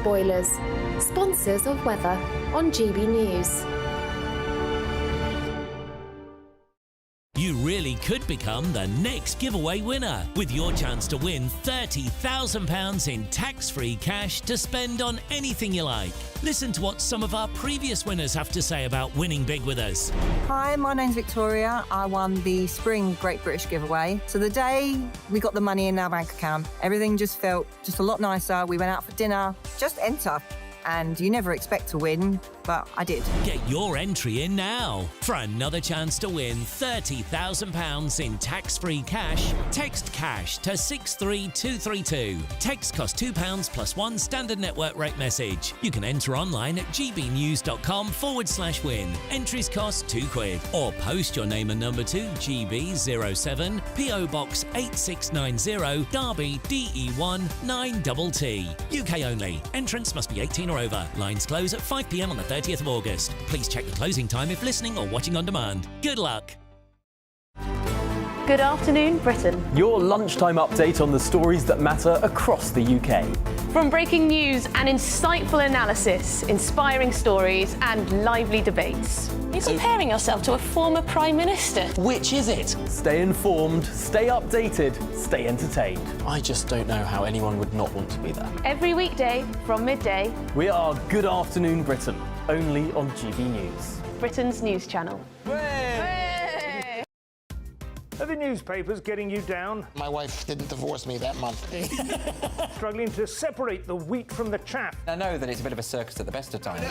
spoilers. Sponsors of weather on GB News. You really could become the next giveaway winner with your chance to win £30,000 in tax-free cash to spend on anything you like. Listen to what some of our previous winners have to say about winning big with us. Hi, my name's Victoria. I won the Spring Great British giveaway. So the day we got the money in our bank account, everything just felt just a lot nicer. We went out for dinner, just enter. And you never expect to win, but I did. Get your entry in now. For another chance to win £30,000 in tax-free cash, text CASH to 63232. Text costs £2 plus one standard network rate message. You can enter online at gbnews.com/win. Entries cost £2. Or post your name and number to GB07 PO Box 8690 Derby DE1 9TT. UK only. Entrance must be 18 or over. Lines close at 5 p.m. on the 30th of August. Please check the closing time if listening or watching on demand. Good luck. Good afternoon, Britain. Your lunchtime update on the stories that matter across the UK. From breaking news and insightful analysis, inspiring stories and lively debates. You're comparing yourself to a former Prime Minister. Which is it? Stay informed, stay updated, stay entertained. I just don't know how anyone would not want to be there. Every weekday from midday. We are Good Afternoon Britain, only on GB News. Britain's news channel. Are the newspapers getting you down? My wife didn't divorce me that month. Struggling to separate the wheat from the chaff? I know that it's a bit of a circus at the best of times.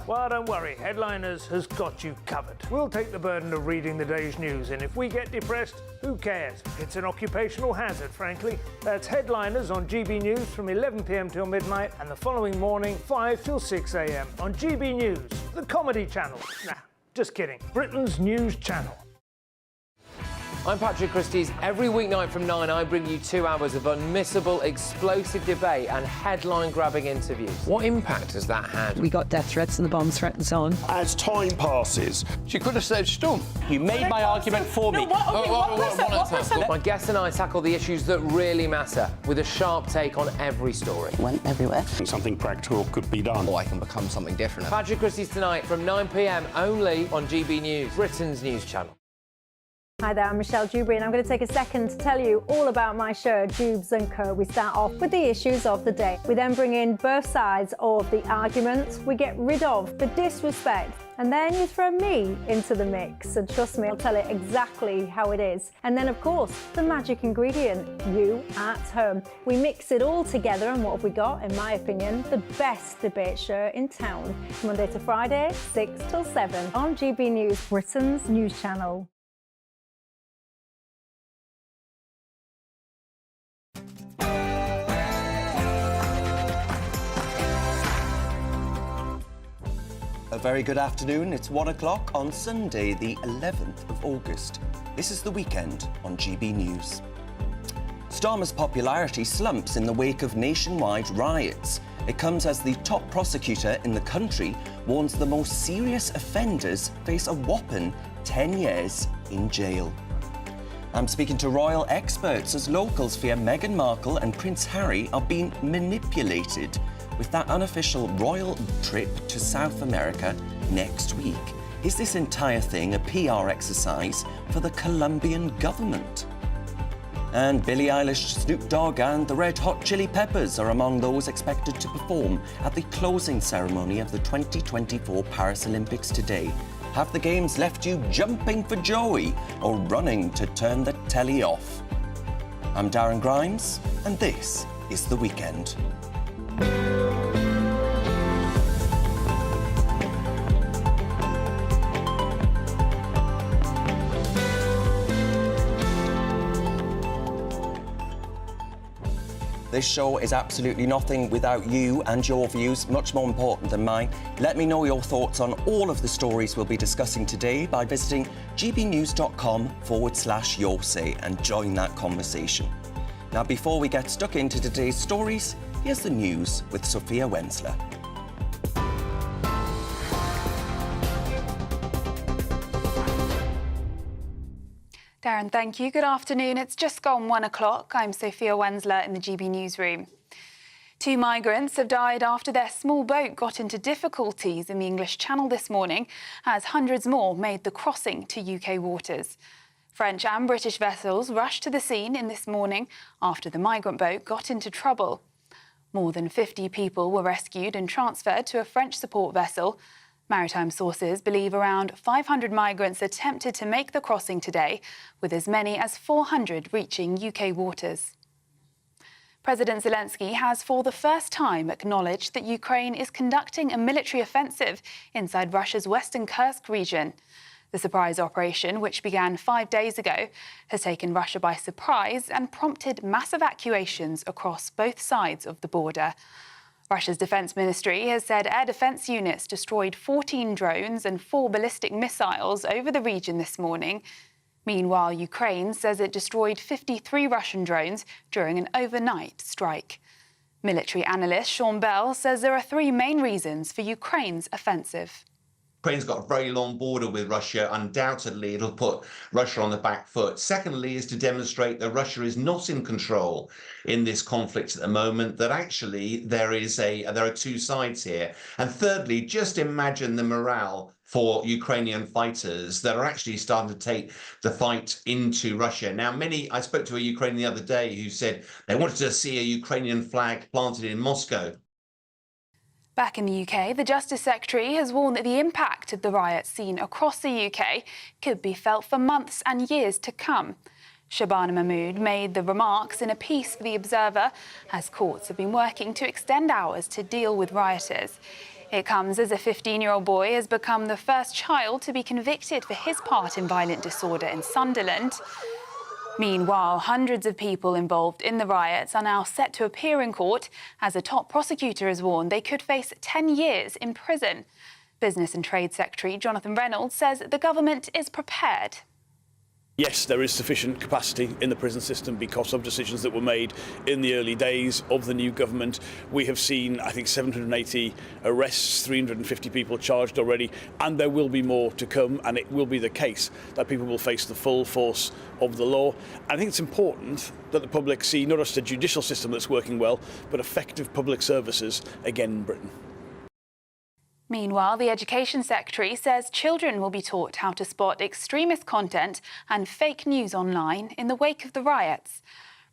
Well, don't worry. Headliners has got you covered. We'll take the burden of reading the day's news, and if we get depressed, who cares? It's an occupational hazard, frankly. That's Headliners on GB News from 11 p.m. till midnight, and the following morning, 5 till 6 a.m. on GB News, the comedy channel. Nah, just kidding. Britain's news channel. I'm Patrick Christie's. Every weeknight from 9, I bring you 2 hours of unmissable, explosive debate and headline-grabbing interviews. What impact has that had? We got death threats and the bomb threat and so on. As time passes, She could have said Storm. You made my argument for me. My guests and I tackle the issues that really matter with a sharp take on every story. Went everywhere. something practical could be done. Or I can become something different. Patrick Christie's tonight from 9 p.m. only on GB News, Britain's news channel. Hi there, I'm Michelle Dewberry, and I'm going to take a second to tell you all about my show, Dubes & Co. We start off with the issues of the day. We then bring in both sides of the argument. We get rid of the disrespect. And then you throw me into the mix. And trust me, I'll tell it exactly how it is. And then, of course, the magic ingredient, you at home. We mix it all together, and what have we got? In my opinion, the best debate show in town. Monday to Friday, 6 till 7 on GB News, Britain's news channel. A very good afternoon. It's 1 o'clock on Sunday, the 11th of August. This is The Weekend on GB News. Starmer's popularity slumps in the wake of nationwide riots. It comes as the top prosecutor in the country warns the most serious offenders face a whopping 10 years in jail. I'm speaking to royal experts as locals fear Meghan Markle and Prince Harry are being manipulated with that unofficial royal trip to South America next week. Is this entire thing a PR exercise for the Colombian government? And Billie Eilish, Snoop Dogg and the Red Hot Chili Peppers are among those expected to perform at the closing ceremony of the 2024 Paris Olympics today. Have the games left you jumping for joy or running to turn the telly off? I'm Darren Grimes, and this is The Weekend. This show is absolutely nothing without you and your views, much more important than mine. Let me know your thoughts on all of the stories we'll be discussing today by visiting gbnews.com/your say and join that conversation. Now, before we get stuck into today's stories, here's the news with Sophia Wensler. Darren, thank you. Good afternoon. It's just gone 1 o'clock. I'm Sophia Wensler in the GB newsroom. 2 migrants have died after their small boat got into difficulties in the English Channel this morning, as hundreds more made the crossing to UK waters. French and British vessels rushed to the scene in this morning after the migrant boat got into trouble. More than 50 people were rescued and transferred to a French support vessel. Maritime sources believe around 500 migrants attempted to make the crossing today, with as many as 400 reaching UK waters. President Zelensky has for the first time acknowledged that Ukraine is conducting a military offensive inside Russia's western Kursk region. The surprise operation, which began 5 days ago, has taken Russia by surprise and prompted mass evacuations across both sides of the border. Russia's defence ministry has said air defence units destroyed 14 drones and 4 ballistic missiles over the region this morning. Meanwhile, Ukraine says it destroyed 53 Russian drones during an overnight strike. Military analyst Sean Bell says there are 3 main reasons for Ukraine's offensive. Ukraine's got a very long border with Russia. Undoubtedly, it'll put Russia on the back foot. Secondly, is to demonstrate that Russia is not in control in this conflict at the moment, that actually there are 2 sides here. And thirdly, just imagine the morale for Ukrainian fighters that are actually starting to take the fight into Russia. Now, I spoke to a Ukrainian the other day who said they wanted to see a Ukrainian flag planted in Moscow. Back in the UK, the Justice Secretary has warned that the impact of the riots seen across the UK could be felt for months and years to come. Shabana Mahmood made the remarks in a piece for The Observer, as courts have been working to extend hours to deal with rioters. It comes as a 15-year-old boy has become the first child to be convicted for his part in violent disorder in Sunderland. Meanwhile, hundreds of people involved in the riots are now set to appear in court, as a top prosecutor has warned they could face 10 years in prison. Business and Trade Secretary Jonathan Reynolds says the government is prepared. Yes, there is sufficient capacity in the prison system because of decisions that were made in the early days of the new government. We have seen, I think, 780 arrests, 350 people charged already, and there will be more to come, and it will be the case that people will face the full force of the law. I think it's important that the public see not just a judicial system that's working well, but effective public services again in Britain. Meanwhile, the Education Secretary says children will be taught how to spot extremist content and fake news online in the wake of the riots.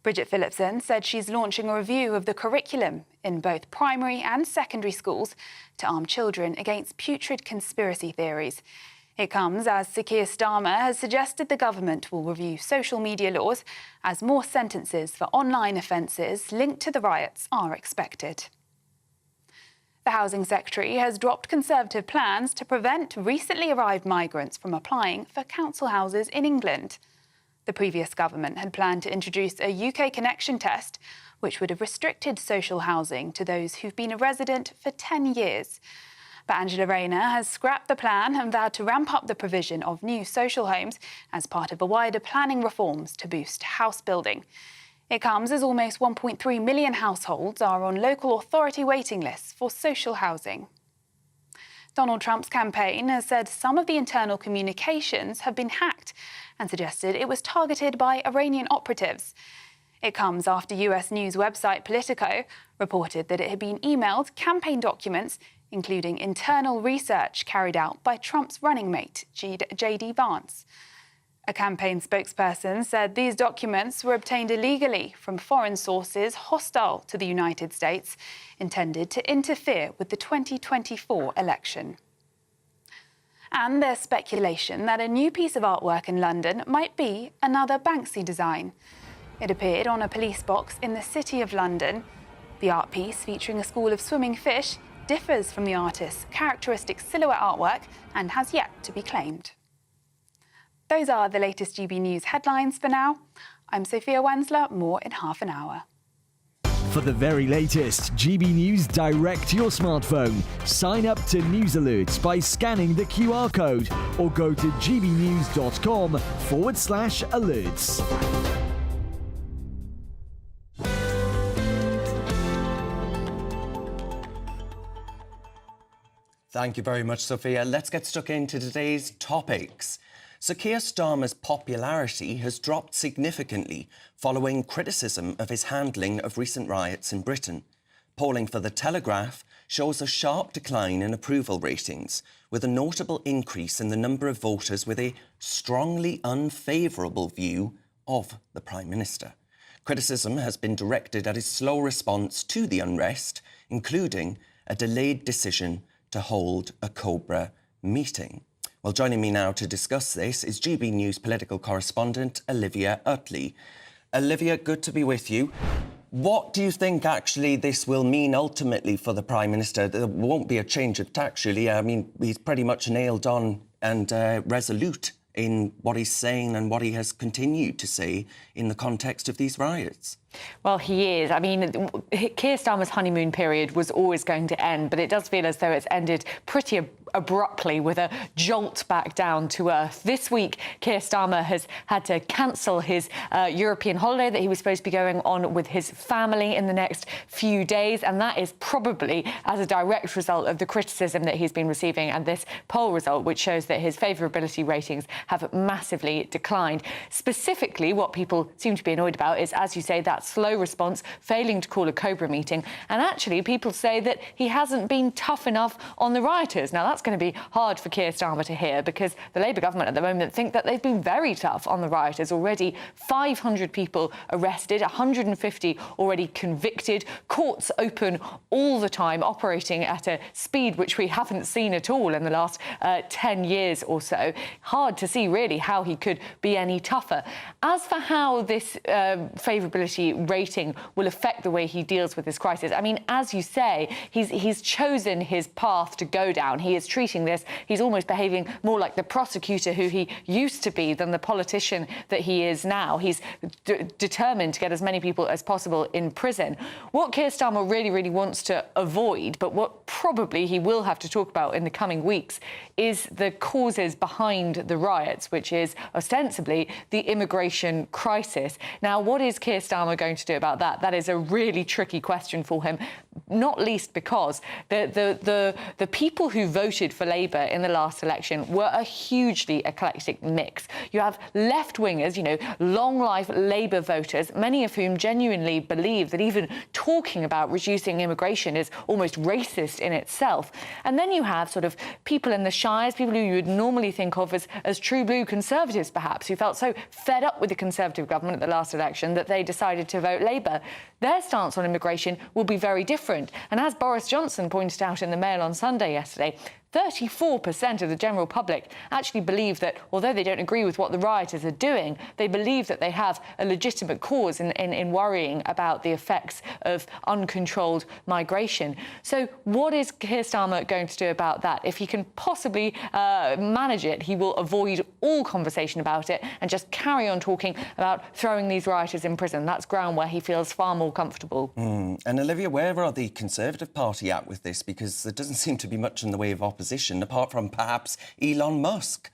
Bridget Phillipson said she's launching a review of the curriculum in both primary and secondary schools to arm children against putrid conspiracy theories. It comes as Sir Keir Starmer has suggested the government will review social media laws as more sentences for online offences linked to the riots are expected. The Housing Secretary has dropped Conservative plans to prevent recently arrived migrants from applying for council houses in England. The previous government had planned to introduce a UK connection test, which would have restricted social housing to those who've been a resident for 10 years. But Angela Rayner has scrapped the plan and vowed to ramp up the provision of new social homes as part of a wider planning reforms to boost house building. It comes as almost 1.3 million households are on local authority waiting lists for social housing. Donald Trump's campaign has said some of the internal communications have been hacked and suggested it was targeted by Iranian operatives. It comes after US news website Politico reported that it had been emailed campaign documents, including internal research carried out by Trump's running mate, J.D. Vance. A campaign spokesperson said these documents were obtained illegally from foreign sources hostile to the United States, intended to interfere with the 2024 election. And there's speculation that a new piece of artwork in London might be another Banksy design. It appeared on a police box in the City of London. The art piece, featuring a school of swimming fish, differs from the artist's characteristic silhouette artwork and has yet to be claimed. Those are the latest GB News headlines for now. I'm Sophia Wensler, more in half an hour. For the very latest GB News direct to your smartphone, sign up to news alerts by scanning the QR code or go to gbnews.com/alerts. Thank you very much, Sophia. Let's get stuck into today's topics. Sir Keir Starmer's popularity has dropped significantly following criticism of his handling of recent riots in Britain. Polling for The Telegraph shows a sharp decline in approval ratings, with a notable increase in the number of voters with a strongly unfavourable view of the Prime Minister. Criticism has been directed at his slow response to the unrest, including a delayed decision to hold a Cobra meeting. Well, joining me now to discuss this is GB News political correspondent Olivia Utley. Olivia, good to be with you. What do you think, actually, this will mean ultimately for the Prime Minister? There won't be a change of tack, surely. I mean, he's pretty much nailed on and resolute in what he's saying and what he has continued to say in the context of these riots. Well, he is. I mean, Keir Starmer's honeymoon period was always going to end, but it does feel as though it's ended pretty abruptly with a jolt back down to earth. This week, Keir Starmer has had to cancel his European holiday that he was supposed to be going on with his family in the next few days, and that is probably as a direct result of the criticism that he's been receiving and this poll result, which shows that his favourability ratings have massively declined. Specifically, what people seem to be annoyed about is, as you say, that slow response, failing to call a Cobra meeting, and actually people say that he hasn't been tough enough on the rioters. Now, that's going to be hard for Keir Starmer to hear, because the Labour government at the moment think that they've been very tough on the rioters. Already 500 people arrested, 150 already convicted, courts open all the time, operating at a speed which we haven't seen at all in the last 10 years or so. Hard to see, really, how he could be any tougher. As for how this favourability rating will affect the way he deals with this crisis, I mean, as you say, he's chosen his path to go down. He is treating this, he's almost behaving more like the prosecutor who he used to be than the politician that he is now. He's determined to get as many people as possible in prison. What Keir Starmer really, really wants to avoid, but what probably he will have to talk about in the coming weeks, is the causes behind the riots, which is ostensibly the immigration crisis. Now, what is Keir Starmer going to do about that? That is a really tricky question for him, not least because the people who voted for Labour in the last election were a hugely eclectic mix. You have left-wingers, you know, long-life Labour voters, many of whom genuinely believe that even talking about reducing immigration is almost racist in itself. And then you have sort of people in the shires, people who you would normally think of as true blue Conservatives, perhaps, who felt so fed up with the Conservative government at the last election that they decided to vote Labour. Their stance on immigration will be very different. And as Boris Johnson pointed out in the Mail on Sunday yesterday, 34% of the general public actually believe that, although they don't agree with what the rioters are doing, they believe that they have a legitimate cause in worrying about the effects of uncontrolled migration. So what is Keir Starmer going to do about that? If he can possibly manage it, he will avoid all conversation about it and just carry on talking about throwing these rioters in prison. That's ground where he feels far more comfortable. And Olivia, where are the Conservative Party at with this? Because there doesn't seem to be much in the way of opposition, apart from perhaps Elon Musk.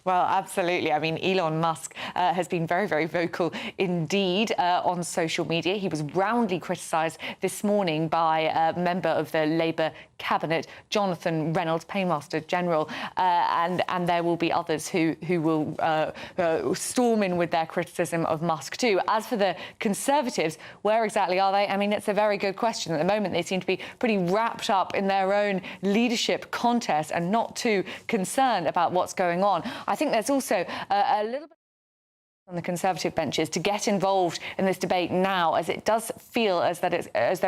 Well, absolutely. I mean, Elon Musk has been very, very vocal indeed on social media. He was roundly criticised this morning by a member of the Labour cabinet, Jonathan Reynolds, Paymaster General, and there will be others who will storm in with their criticism of Musk too. As for the Conservatives, where exactly are they? I mean, it's a very good question. At the moment, they seem to be pretty wrapped up in their own leadership contest and not too concerned about what's going on. I think there's also a little bit on the Conservative benches to get involved in this debate now, as it does feel as though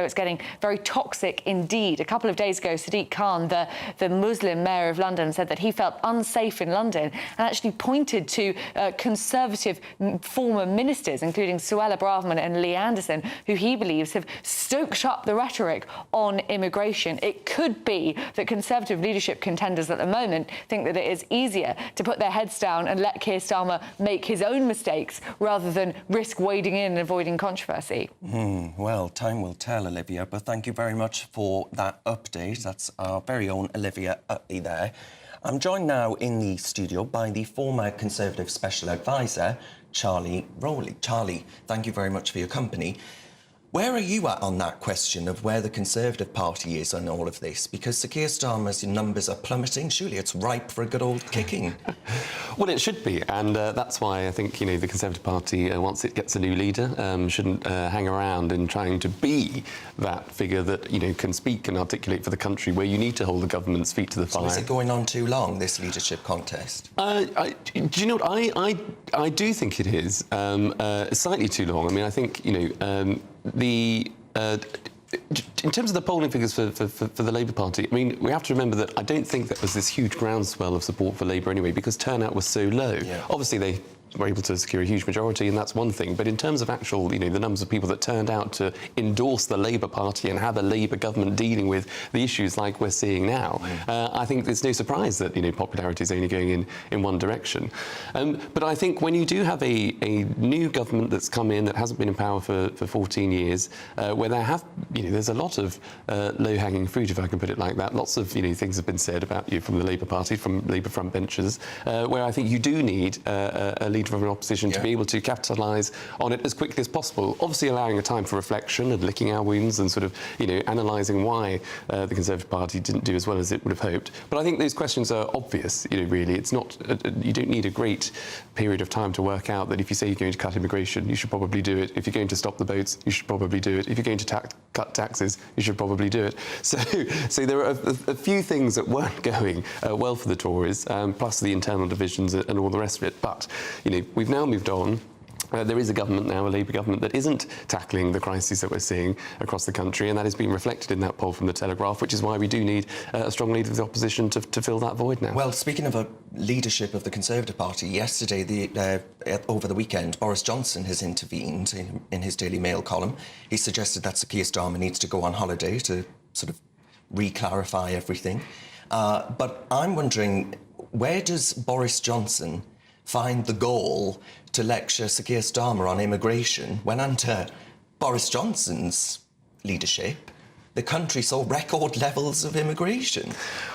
it's getting very toxic indeed. A couple of days ago, Sadiq Khan, the Muslim mayor of London, said that he felt unsafe in London and actually pointed to Conservative former ministers, including Suella Braverman and Lee Anderson, who he believes have stoked up the rhetoric on immigration. It could be that Conservative leadership contenders at the moment think that it is easier to put their heads down and let Keir Starmer make his own mistakes rather than risk wading in and avoiding controversy. Well, time will tell, Olivia, but thank you very much for that update. That's our very own Olivia Utley there. I'm joined now in the studio by the former Conservative Special Advisor, Charlie Rowley. Charlie, thank you very much for your company. Where are you at on that question of where the Conservative Party is on all of this? Because Sir Keir Starmer's numbers are plummeting. Surely it's ripe for a good old kicking. Well, it should be, and that's why I think, you know, the Conservative Party, once it gets a new leader, shouldn't hang around in trying to be that figure that, you know, can speak and articulate for the country, where you need to hold the government's feet to the fire. So is it going on too long, this leadership contest? Do you know what? I do think it is slightly too long. I mean, I think, you know, in terms of the polling figures for the Labour Party, I mean, we have to remember that I don't think that was this huge groundswell of support for Labour anyway, because turnout was so low. Yeah. Obviously, they were able to secure a huge majority, and that's one thing. But in terms of actual, you know, the numbers of people that turned out to endorse the Labour Party and have a Labour government dealing with the issues like we're seeing now, I think it's no surprise that, you know, popularity is only going in one direction. But I think when you do have a new government that's come in that hasn't been in power for 14 years, where there have, you know, there's a lot of low-hanging fruit, if I can put it like that. Lots of, you know, things have been said about you from the Labour Party, from Labour front benches, where I think you do need a leader of an opposition to be able to capitalise on it as quickly as possible, obviously allowing a time for reflection and licking our wounds and sort of, you know, analysing why the Conservative Party didn't do as well as it would have hoped. But I think those questions are obvious, you know, really. It's not, you don't need a great period of time to work out that if you say you're going to cut immigration, you should probably do it. If you're going to stop the boats, you should probably do it. If you're going to cut taxes, you should probably do it. So there are a few things that weren't going well for the Tories, plus the internal divisions and all the rest of it. But, you know, we've now moved on. There is a government now, a Labour government, that isn't tackling the crises that we're seeing across the country, and that has been reflected in that poll from The Telegraph, which is why we do need a strong leader of the opposition to fill that void now. Well, speaking of a leadership of the Conservative Party, yesterday, over the weekend, Boris Johnson has intervened in his Daily Mail column. He suggested that Sir Keir Starmer needs to go on holiday to sort of re-clarify everything. But I'm wondering, where does Boris Johnson find the gall to lecture Sir Keir Starmer on immigration when, under Boris Johnson's leadership, the country saw record levels of immigration?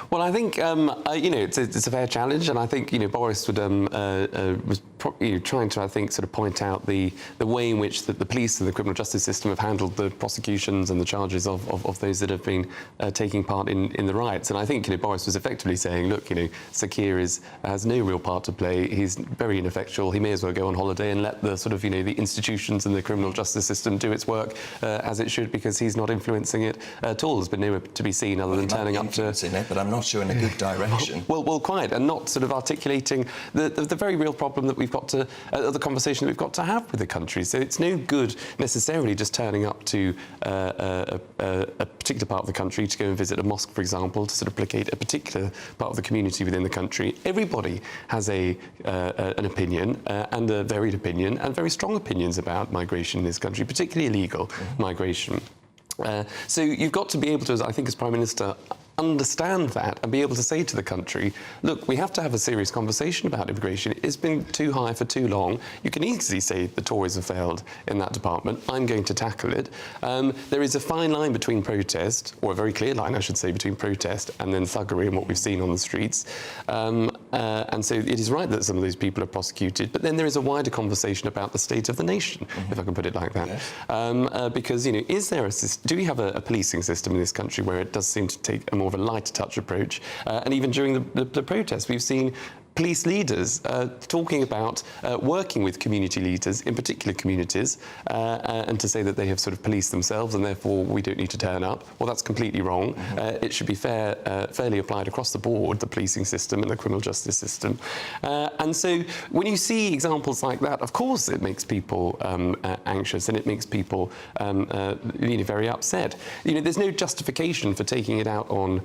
Well, I think, you know, it's a fair challenge, and I think, you know, Boris was trying to, I think, sort of point out the way in which the police and the criminal justice system have handled the prosecutions and the charges of those that have been taking part in the riots. And I think, you know, Boris was effectively saying, look, you know, Sir Keir has no real part to play. He's very ineffectual. He may as well go on holiday and let the sort of, you know, the institutions and the criminal justice system do its work as it should, because he's not influencing it at all. There's been nowhere to be seen other than turning up to... it, but I'm not sure in a good direction. Well, quite, and not sort of articulating the very real problem that we've got to, the conversation that we've got to have with the country. So it's no good necessarily just turning up to a particular part of the country to go and visit a mosque, for example, to sort of placate a particular part of the community within the country. Everybody has an opinion, and a varied opinion, and very strong opinions about migration in this country, particularly illegal migration. So you've got to be able to, I think, as Prime Minister, understand that and be able to say to the country, look, we have to have a serious conversation about immigration. It's been too high for too long. You can easily say the Tories have failed in that department. I'm going to tackle it. There is a fine line between protest, or a very clear line, I should say, between protest and then thuggery and what we've seen on the streets. And so it is right that some of those people are prosecuted, but then there is a wider conversation about the state of the nation, if I can put it like that. Yes. Because, you know, do we have a policing system in this country where it does seem to take a more of a light touch approach? And even during the protests, we've seen police leaders talking about working with community leaders in particular communities, and to say that they have sort of policed themselves and therefore we don't need to turn up. Well, that's completely wrong. It should be fairly applied across the board, the policing system and the criminal justice system. And so when you see examples like that, of course it makes people anxious, and it makes people you know, very upset. You know, there's no justification for taking it out on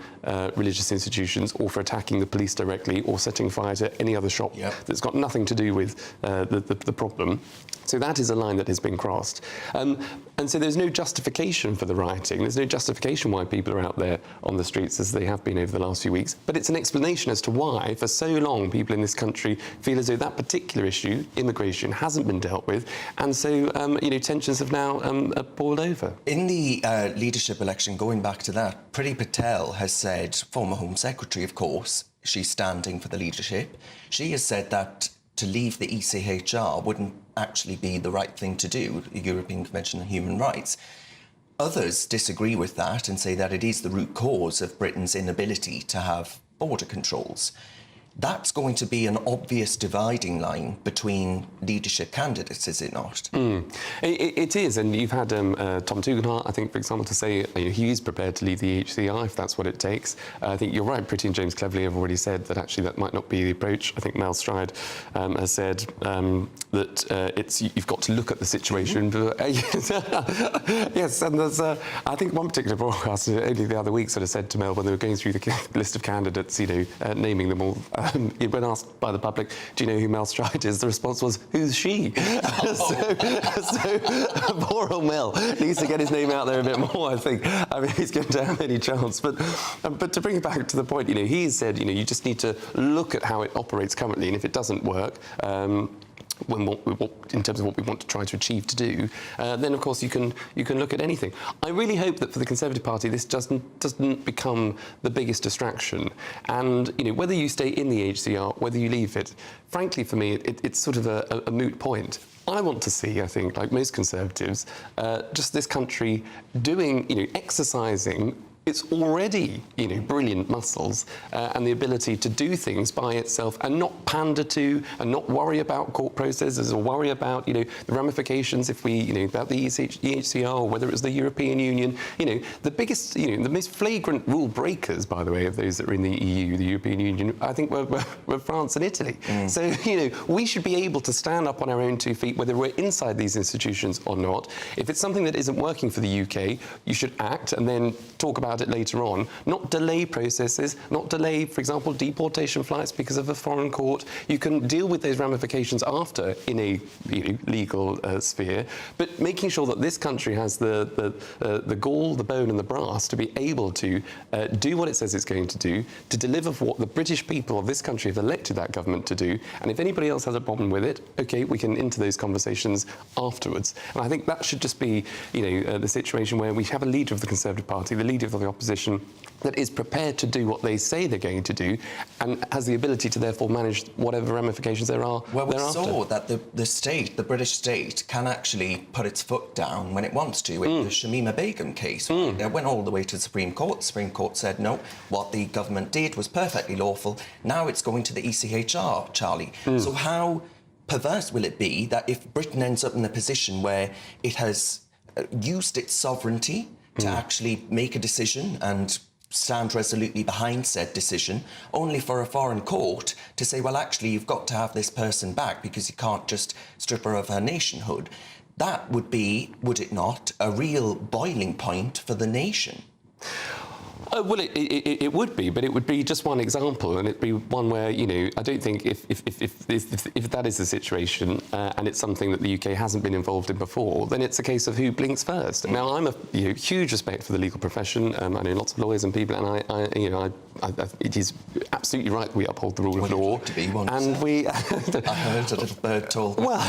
religious institutions, or for attacking the police directly, or setting fire to any other shop that's got nothing to do with the problem. So that is a line that has been crossed. And so there's no justification for the rioting. There's no justification why people are out there on the streets as they have been over the last few weeks. But it's an explanation as to why, for so long, people in this country feel as though that particular issue, immigration, hasn't been dealt with. And so, you know, tensions have now boiled over. In the leadership election, going back to that, Priti Patel has said, former Home Secretary, of course, she's standing for the leadership. She has said that to leave the ECHR wouldn't actually be the right thing to do, the European Convention on Human Rights. Others disagree with that and say that it is the root cause of Britain's inability to have border controls. That's going to be an obvious dividing line between leadership candidates, is it not? It is, and you've had Tom Tugendhat, I think, for example, to say he is prepared to leave the ECHR if that's what it takes. I think you're right, Pretty and James Cleverly have already said that actually that might not be the approach. I think Mel Stride has said that you've got to look at the situation. Yes, and there's, I think one particular broadcaster only the other week sort of said to Mel when they were going through the list of candidates, naming them all, when asked by the public, do you know who Mel Stride is? The response was, who's she? So poor old Mel needs to get his name out there a bit more, I think. I mean, he's going to have any chance. But to bring it back to the point, he said, you just need to look at how it operates currently, and if it doesn't work, in terms of what we want to try to achieve to do, then of course you can look at anything. I really hope that for the Conservative Party this doesn't become the biggest distraction, and whether you stay in the ECHR, whether you leave it, frankly for me it's sort of a moot point. I want to see, I think, like most Conservatives, just this country doing, exercising its already, brilliant muscles and the ability to do things by itself and not pander to and not worry about court processes or worry about, the ramifications if we, about the ECHR or whether it was the European Union. The biggest, the most flagrant rule breakers, by the way, of those that are in the EU, the European Union, I think were France and Italy. So, we should be able to stand up on our own 2 feet, whether we're inside these institutions or not. If it's something that isn't working for the UK, you should act and then talk about it later on, not delay processes, not delay, for example, deportation flights because of a foreign court. You can deal with those ramifications after in a legal sphere, but making sure that this country has the gall, the bone and the brass to be able to do what it says it's going to do, to deliver for what the British people of this country have elected that government to do. And if anybody else has a problem with it, OK, we can into those conversations afterwards. And I think that should just be, the situation where we have a leader of the Conservative Party, the leader of the opposition, that is prepared to do what they say they're going to do and has the ability to therefore manage whatever ramifications there are. Well, we thereafter. saw that the British state, can actually put its foot down when it wants to. In the Shamima Begum case, it went all the way to the Supreme Court. The Supreme Court said, no, what the government did was perfectly lawful. Now it's going to the ECHR, Charlie. So how perverse will it be that if Britain ends up in a position where it has used its sovereignty to actually make a decision and stand resolutely behind said decision, only for a foreign court to say, well, actually, you've got to have this person back because you can't just strip her of her nationhood? That would be, would it not, a real boiling point for the nation? Well, it would be, but it would be just one example, and it'd be one where, I don't think if that is the situation and it's something that the UK hasn't been involved in before, then it's a case of who blinks first. Now, I'm a huge respect for the legal profession. I know lots of lawyers and people, and it is absolutely right that we uphold the rule of law. To be one, and we. I heard a little bird told me. Well,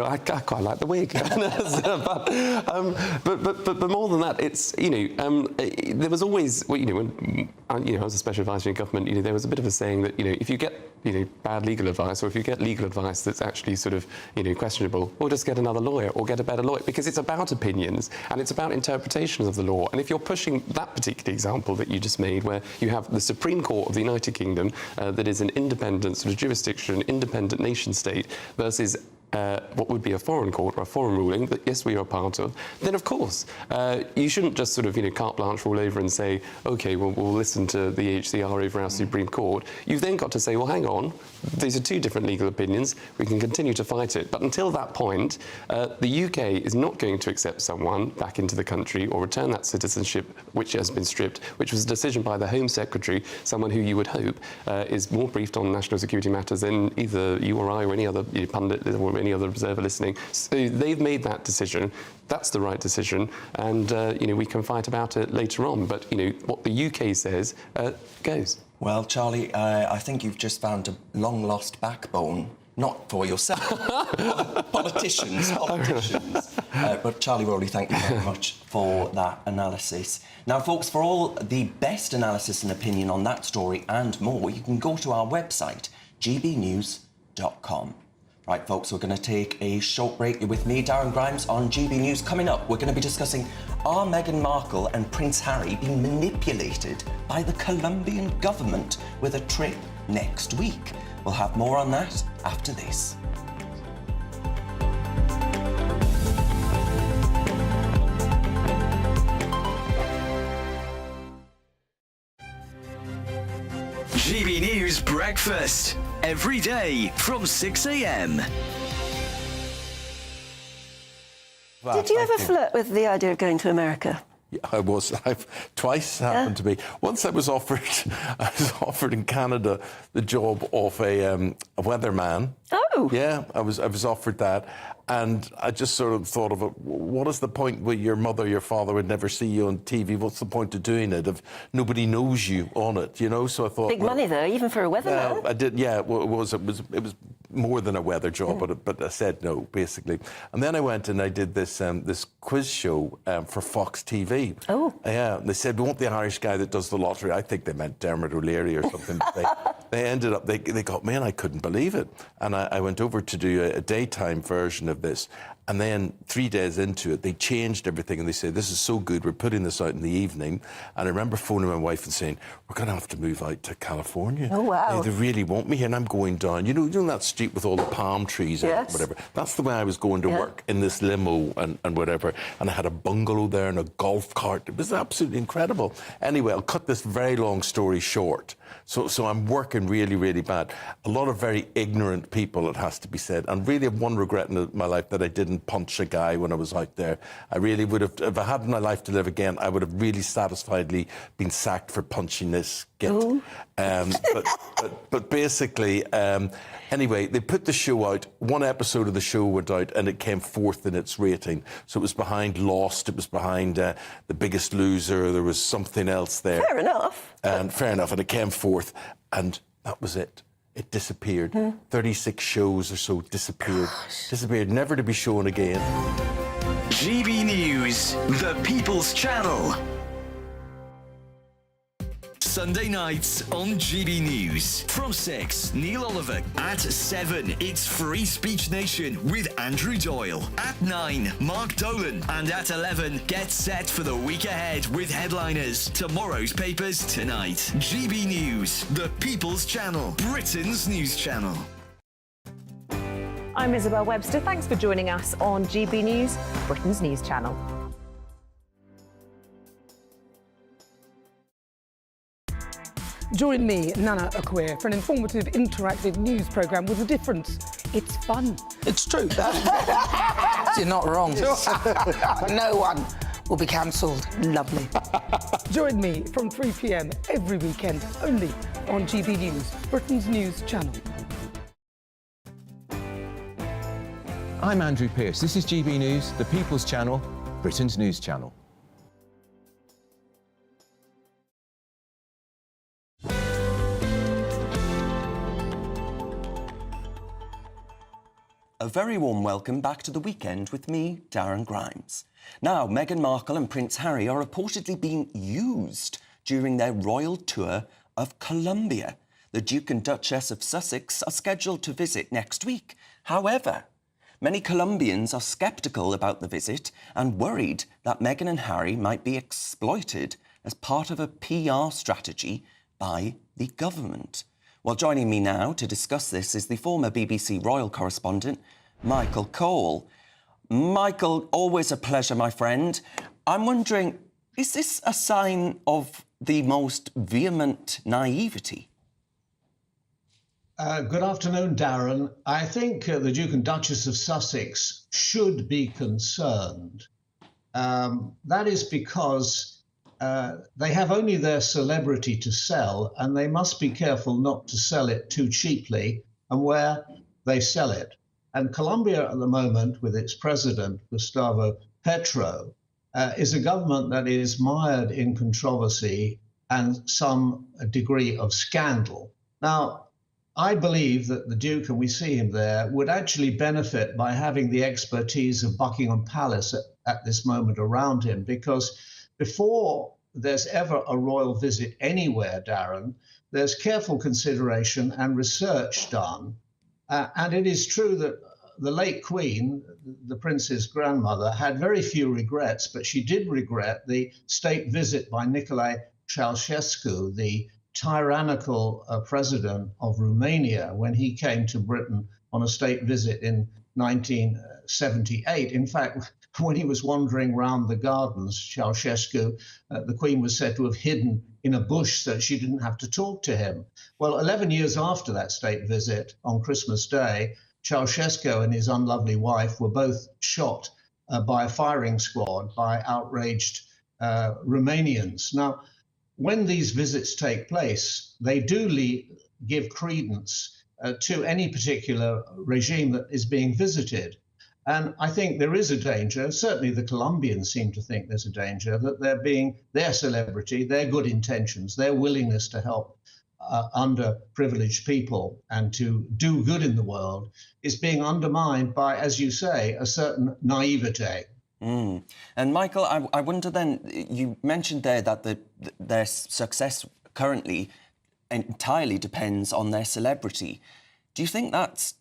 I quite like the wig, but more than that, it's there was always. When I was a special advisor in government, there was a bit of a saying that, if you get, bad legal advice, or if you get legal advice that's actually sort of, questionable, well, just get another lawyer or get a better lawyer, because it's about opinions and it's about interpretations of the law. And if you're pushing that particular example that you just made, where you have the Supreme Court of the United Kingdom that is an independent sort of jurisdiction, independent nation state, versus what would be a foreign court or a foreign ruling that, yes, we are part of, then, of course, you shouldn't just sort of, carte blanche roll over and say, OK, well, we'll listen to the ECHR over our Supreme Court. You've then got to say, well, hang on, these are two different legal opinions. We can continue to fight it. But until that point, the UK is not going to accept someone back into the country or return that citizenship which has been stripped, which was a decision by the Home Secretary, someone who you would hope is more briefed on national security matters than either you or I or any other pundit or any other observer listening. So they've made that decision. That's the right decision, and we can fight about it later on. But what the UK says goes. Well, Charlie, I think you've just found a long-lost backbone. Not for yourself, politicians. But Charlie Rowley, thank you very much for that analysis. Now, folks, for all the best analysis and opinion on that story and more, you can go to our website, gbnews.com. Right, folks, we're going to take a short break. You're with me, Darren Grimes, on GB News. Coming up, we're going to be discussing Are Meghan Markle and Prince Harry being manipulated by the Colombian government with a trip next week? We'll have more on that after this. GB News Breakfast, every day from 6 a.m. Did you ever flirt with the idea of going to America? Yeah, I've twice happened to me. Once I was offered in Canada the job of a weatherman. Oh. Yeah, I was offered that, and I just sort of thought of it. What is the point where your mother, your father would never see you on TV? What's the point of doing it if nobody knows you on it? You know. So I thought. Big money though, even for a weatherman. I did. Yeah, it was more than a weather job, but I said no, basically. And then I went and I did this quiz show for Fox TV. Oh. Yeah, they said, we want the Irish guy that does the lottery. I think they meant Dermot O'Leary or something. They ended up, they got me, and I couldn't believe it. And I went over to do a daytime version of this. And then 3 days into it, they changed everything, and they said, this is so good, we're putting this out in the evening. And I remember phoning my wife and saying, we're going to have to move out to California. Oh, wow. They really want me here, and I'm going down. You know that street with all the palm trees and whatever? That's the way I was going to work, in this limo and whatever. And I had a bungalow there and a golf cart. It was absolutely incredible. Anyway, I'll cut this very long story short. So I'm working really, really bad. A lot of very ignorant people, it has to be said. And really have one regret in my life, that I didn't punch a guy when I was out there. I really would have, if I had my life to live again, I would have really satisfiedly been sacked for punching this git. But basically, anyway, they put the show out. One episode of the show went out, and it came fourth in its rating. So it was behind Lost, it was behind The Biggest Loser, there was something else there. Fair enough. Fair enough, and it came fourth, and that was it. It disappeared. 36 shows or so disappeared. Disappeared, never to be shown again. GB News, the People's Channel. Sunday nights on GB News. From 6, Neil Oliver. At 7, it's Free Speech Nation with Andrew Doyle. At 9, Mark Dolan. And at 11, get set for the week ahead with headliners. Tomorrow's papers tonight. GB News, the People's Channel, Britain's news channel. I'm Isabel Webster. Thanks for joining us on GB News, Britain's news channel. Join me, Nana Akua, for an informative, interactive news programme with a difference. It's fun. It's true. You're not wrong. No one will be cancelled. Lovely. Join me from 3 p.m. every weekend, only on GB News, Britain's news channel. I'm Andrew Pearce. This is GB News, the People's Channel, Britain's news channel. A very warm welcome back to the weekend with me, Darren Grimes. Now, Meghan Markle and Prince Harry are reportedly being used during their royal tour of Colombia. The Duke and Duchess of Sussex are scheduled to visit next week. However, many Colombians are sceptical about the visit and worried that Meghan and Harry might be exploited as part of a PR strategy by the government. Well, joining me now to discuss this is the former BBC royal correspondent, Michael Cole. Michael, always a pleasure, my friend. I'm wondering, is this a sign of the most vehement naivety? Good afternoon, Darren. I think the Duke and Duchess of Sussex should be concerned. That is because they have only their celebrity to sell, and they must be careful not to sell it too cheaply and where they sell it. And Colombia at the moment, with its president, Gustavo Petro, is a government that is mired in controversy and some degree of scandal. Now, I believe that the Duke, and we see him there, would actually benefit by having the expertise of Buckingham Palace at this moment around him, because before there's ever a royal visit anywhere, Darren, there's careful consideration and research done. And it is true that the late Queen, the Prince's grandmother, had very few regrets, but she did regret the state visit by Nicolae Ceausescu, the tyrannical president of Romania, when he came to Britain on a state visit in 1978. In fact, when he was wandering round the gardens, Ceausescu, the Queen was said to have hidden in a bush so she didn't have to talk to him. Well, 11 years after that state visit, on Christmas Day, Ceausescu and his unlovely wife were both shot by a firing squad by outraged Romanians. Now, when these visits take place, they do give credence to any particular regime that is being visited. And I think there is a danger, certainly the Colombians seem to think there's a danger, that their celebrity, their good intentions, their willingness to help underprivileged people and to do good in the world is being undermined by, as you say, a certain naivete. And Michael, I wonder then, you mentioned there that their success currently entirely depends on their celebrity. Do you think that's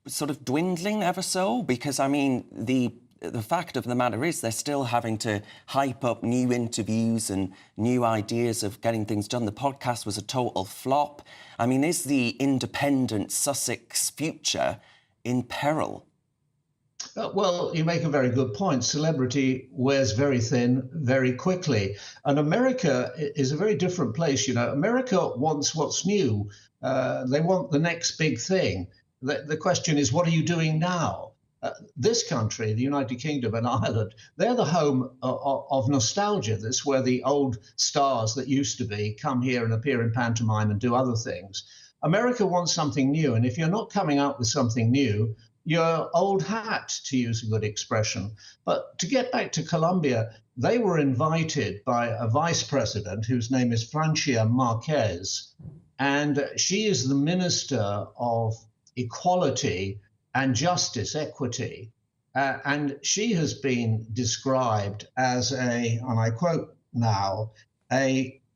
sort of dwindling ever so? Because, I mean, the fact of the matter is they're still having to hype up new interviews and new ideas of getting things done. The podcast was a total flop. I mean, is the independent Sussex future in peril? Well, you make a very good point. Celebrity wears very thin very quickly. And America is a very different place. You know, America wants what's new. They want the next big thing. The question is, what are you doing now? This country, the United Kingdom and Ireland, they're the home of nostalgia. That's where the old stars that used to be come here and appear in pantomime and do other things. America wants something new. And if you're not coming out with something new, you're old hat, to use a good expression. But to get back to Colombia, they were invited by a vice president whose name is Francia Marquez. And she is the minister of equality and justice, equity. And she has been described as and I quote now,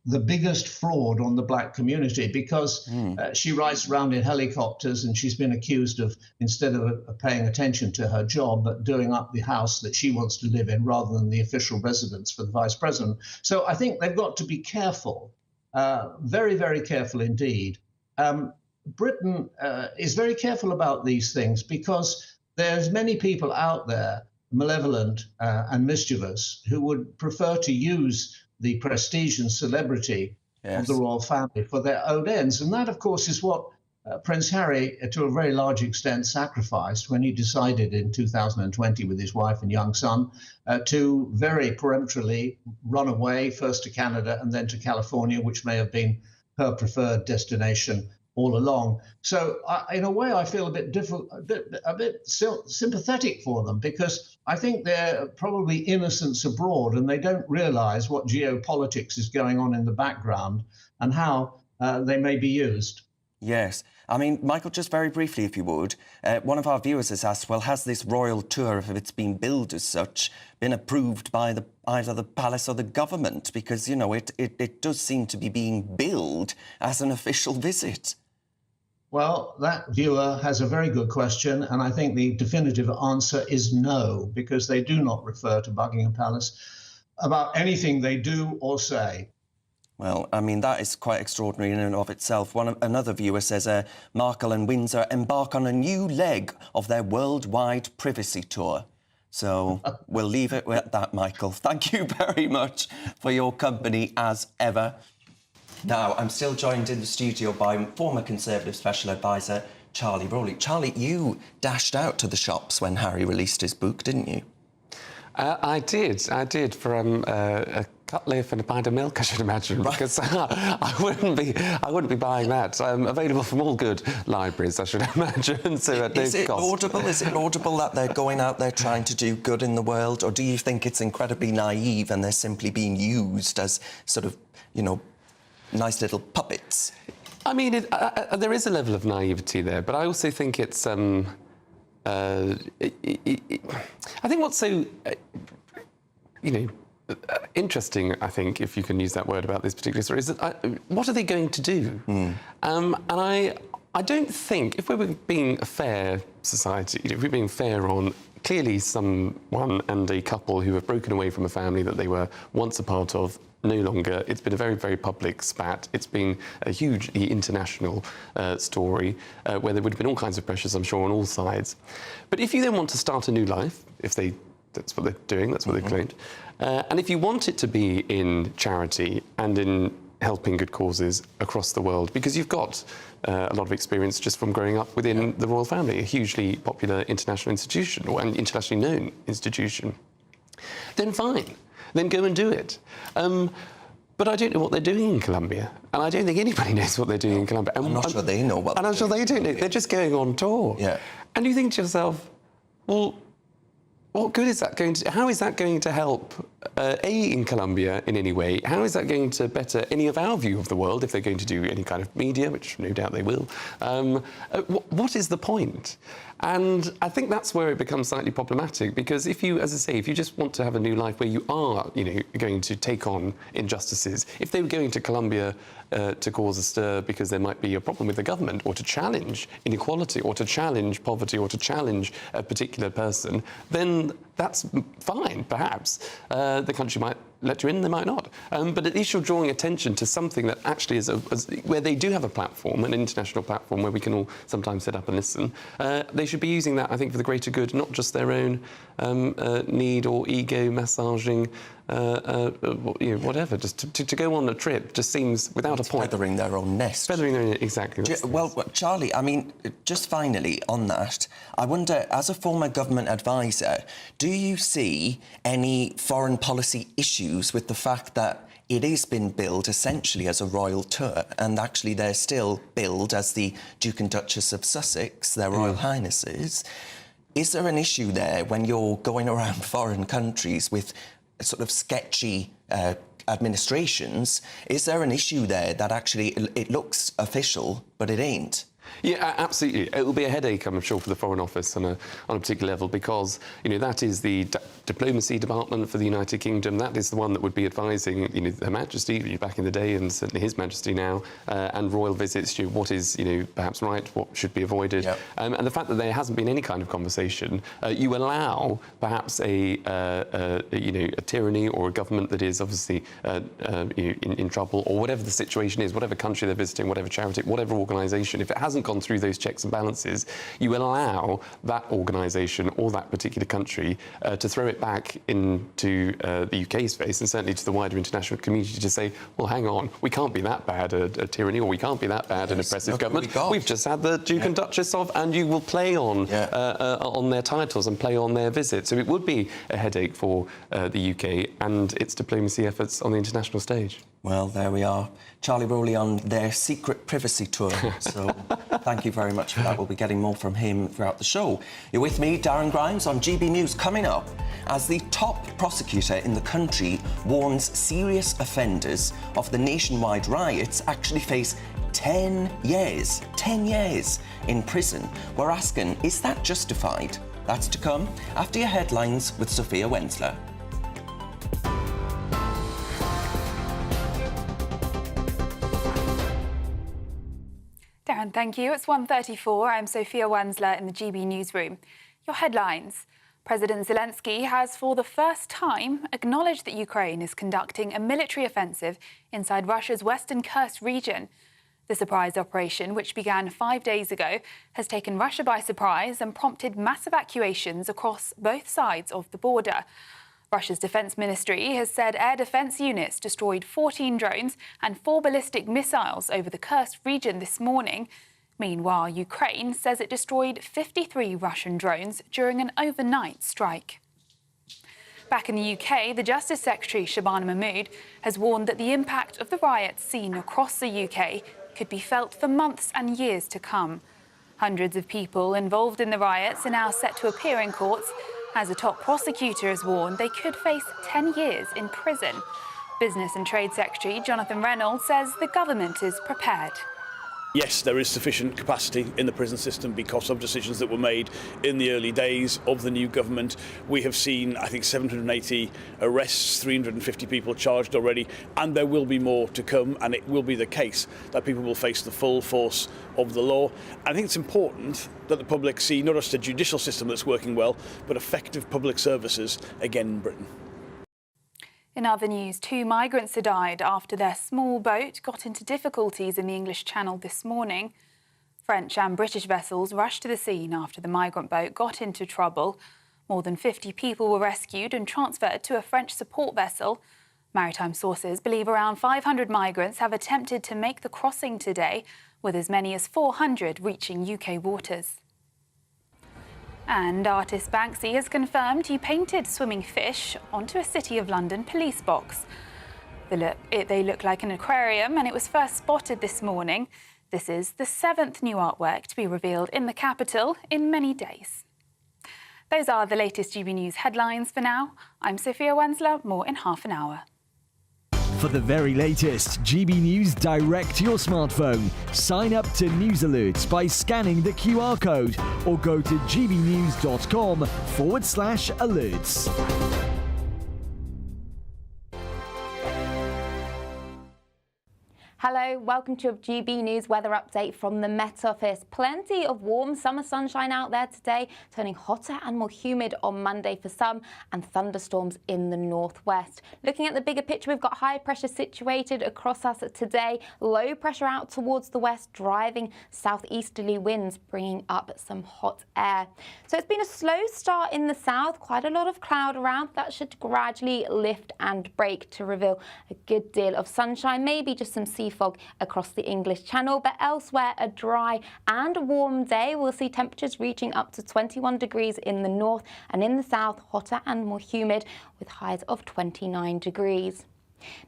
the biggest fraud on the black community, because she rides around in helicopters and she's been accused of, instead of paying attention to her job, but doing up the house that she wants to live in rather than the official residence for the vice president. So I think they've got to be careful, very, very careful indeed. Britain is very careful about these things because there's many people out there, malevolent and mischievous, who would prefer to use the prestige and celebrity of the royal family for their own ends. And that, of course, is what Prince Harry, to a very large extent, sacrificed when he decided in 2020 with his wife and young son to very peremptorily run away, first to Canada and then to California, which may have been her preferred destination all along. So in a way, I feel a bit sympathetic for them, because I think they're probably innocents abroad and they don't realize what geopolitics is going on in the background and how they may be used. Yes. I mean, Michael, just very briefly, if you would, one of our viewers has asked, well, has this royal tour, if it's been billed as such, been approved by either the palace or the government? Because, you know, it does seem to be being billed as an official visit. Well, that viewer has a very good question, and I think the definitive answer is no, because they do not refer to Buckingham Palace about anything they do or say. Well, I mean, that is quite extraordinary in and of itself. Another viewer says, Markle and Windsor embark on a new leg of their worldwide privacy tour. So we'll leave it at that, Michael. Thank you very much for your company, as ever. Now, I'm still joined in the studio by former Conservative Special Advisor Charlie Rowley. Charlie, you dashed out to the shops when Harry released his book, didn't you? I did, for a cutleaf and a pint of milk, I should imagine, because I wouldn't be buying that. Available from all good libraries, I should imagine. So at Is it laudable that they're going out there trying to do good in the world, or do you think it's incredibly naive and they're simply being used as sort of, you know, nice little puppets? I mean, there is a level of naivety there, but I also think it's... I think what's so, interesting, I think, if you can use that word about this particular story, is that what are they going to do? And I I don't think, if we were being a fair society, if we're being fair on clearly someone and a couple who have broken away from a family that they were once a part of, no longer. It's been a very, very public spat. It's been a hugely international story where there would have been all kinds of pressures, I'm sure, on all sides. But if you then want to start a new life, that's what they're doing, that's what they've claimed, and if you want it to be in charity and in helping good causes across the world, because you've got a lot of experience just from growing up within the royal family, a hugely popular international institution, or an internationally known institution, then fine. Then go and do it. But I don't know what they're doing in Colombia. And I don't think anybody knows what they're doing in Colombia. I'm not sure they know what And I'm sure they don't know. They're just going on tour. Yeah. And you think to yourself, well, what good is that going to... How is that going to help, in Colombia in any way? How is that going to better any of our view of the world, if they're going to do any kind of media, which no doubt they will? What is the point? And I think that's where it becomes slightly problematic, because if you, as I say, if you just want to have a new life where you are, going to take on injustices, if they were going to Colombia to cause a stir because there might be a problem with the government, or to challenge inequality, or to challenge poverty, or to challenge a particular person, then that's fine, perhaps. The country might let you in, they might not. But at least you're drawing attention to something that actually is where they do have a platform, an international platform where we can all sometimes sit up and listen. They should be using that, I think, for the greater good, not just their own need or ego massaging, whatever. Just to go on a trip just seems without a point. Feathering their own nest. Feathering their own nest, exactly. Well, Charlie, I mean, just finally on that, I wonder, as a former government advisor, do you see any foreign policy issues with the fact that it is been billed essentially as a royal tour, and actually they're still billed as the Duke and Duchess of Sussex, their Royal Highnesses? Is there an issue there when you're going around foreign countries with sort of sketchy administrations? Is there an issue there that actually it looks official, but it ain't? Yeah, absolutely. It will be a headache, I'm sure, for the Foreign Office on a particular level, because, that is the diplomacy department for the United Kingdom. That is the one that would be advising, Her Majesty, back in the day, and certainly His Majesty now, and royal visits, what is, perhaps right, what should be avoided. Yep. And the fact that there hasn't been any kind of conversation, you allow perhaps a tyranny or a government that is obviously in trouble, or whatever the situation is, whatever country they're visiting, whatever charity, whatever organisation, if it hasn't gone through those checks and balances, you allow that organisation or that particular country to throw it back into the UK's face, and certainly to the wider international community, to say, well, hang on, we can't be that bad a tyranny, or we can't be that bad an oppressive government. We've just had the Duke and Duchess of, and you will play on their titles and play on their visits. So it would be a headache for the UK and its diplomacy efforts on the international stage. Well, there we are. Charlie Rowley on their secret privacy tour. So thank you very much for that. We'll be getting more from him throughout the show. You're with me, Darren Grimes, on GB News. Coming up, as the top prosecutor in the country warns serious offenders of the nationwide riots actually face 10 years in prison. We're asking, is that justified? That's to come after your headlines with Sophia Wensler. Darren, thank you. It's 1:34. I'm Sophia Wensler in the GB newsroom. Your headlines. President Zelensky has, for the first time, acknowledged that Ukraine is conducting a military offensive inside Russia's western Kursk region. The surprise operation, which began 5 days ago, has taken Russia by surprise and prompted mass evacuations across both sides of the border. Russia's defence ministry has said air defence units destroyed 14 drones and 4 ballistic missiles over the Kursk region this morning. Meanwhile, Ukraine says it destroyed 53 Russian drones during an overnight strike. Back in the UK, the Justice Secretary, Shabana Mahmood, has warned that the impact of the riots seen across the UK could be felt for months and years to come. Hundreds of people involved in the riots are now set to appear in courts. As a top prosecutor has warned, they could face 10 years in prison. Business and Trade Secretary Jonathan Reynolds says the government is prepared. Yes, there is sufficient capacity in the prison system because of decisions that were made in the early days of the new government. We have seen, I think, 780 arrests, 350 people charged already, and there will be more to come, and it will be the case that people will face the full force of the law. I think it's important that the public see not just a judicial system that's working well, but effective public services again in Britain. In other news, 2 migrants have died after their small boat got into difficulties in the English Channel this morning. French and British vessels rushed to the scene after the migrant boat got into trouble. More than 50 people were rescued and transferred to a French support vessel. Maritime sources believe around 500 migrants have attempted to make the crossing today, with as many as 400 reaching UK waters. And artist Banksy has confirmed he painted swimming fish onto a City of London police box. They look like an aquarium, and it was first spotted this morning. This is the 7th new artwork to be revealed in the capital in many days. Those are the latest GB News headlines for now. I'm Sophia Wensler, more in half an hour. For the very latest GB News direct to your smartphone, sign up to News Alerts by scanning the QR code or go to gbnews.com/alerts. Hello, welcome to a GB News weather update from the Met Office. Plenty of warm summer sunshine out there today, turning hotter and more humid on Monday for some, and thunderstorms in the northwest. Looking at the bigger picture, we've got high pressure situated across us today, low pressure out towards the west, driving southeasterly winds, bringing up some hot air. So it's been a slow start in the south, quite a lot of cloud around. That should gradually lift and break to reveal a good deal of sunshine, maybe just some sea fog across the English Channel, but elsewhere a dry and warm day. We'll see temperatures reaching up to 21 degrees in the north, and in the south hotter and more humid with highs of 29 degrees.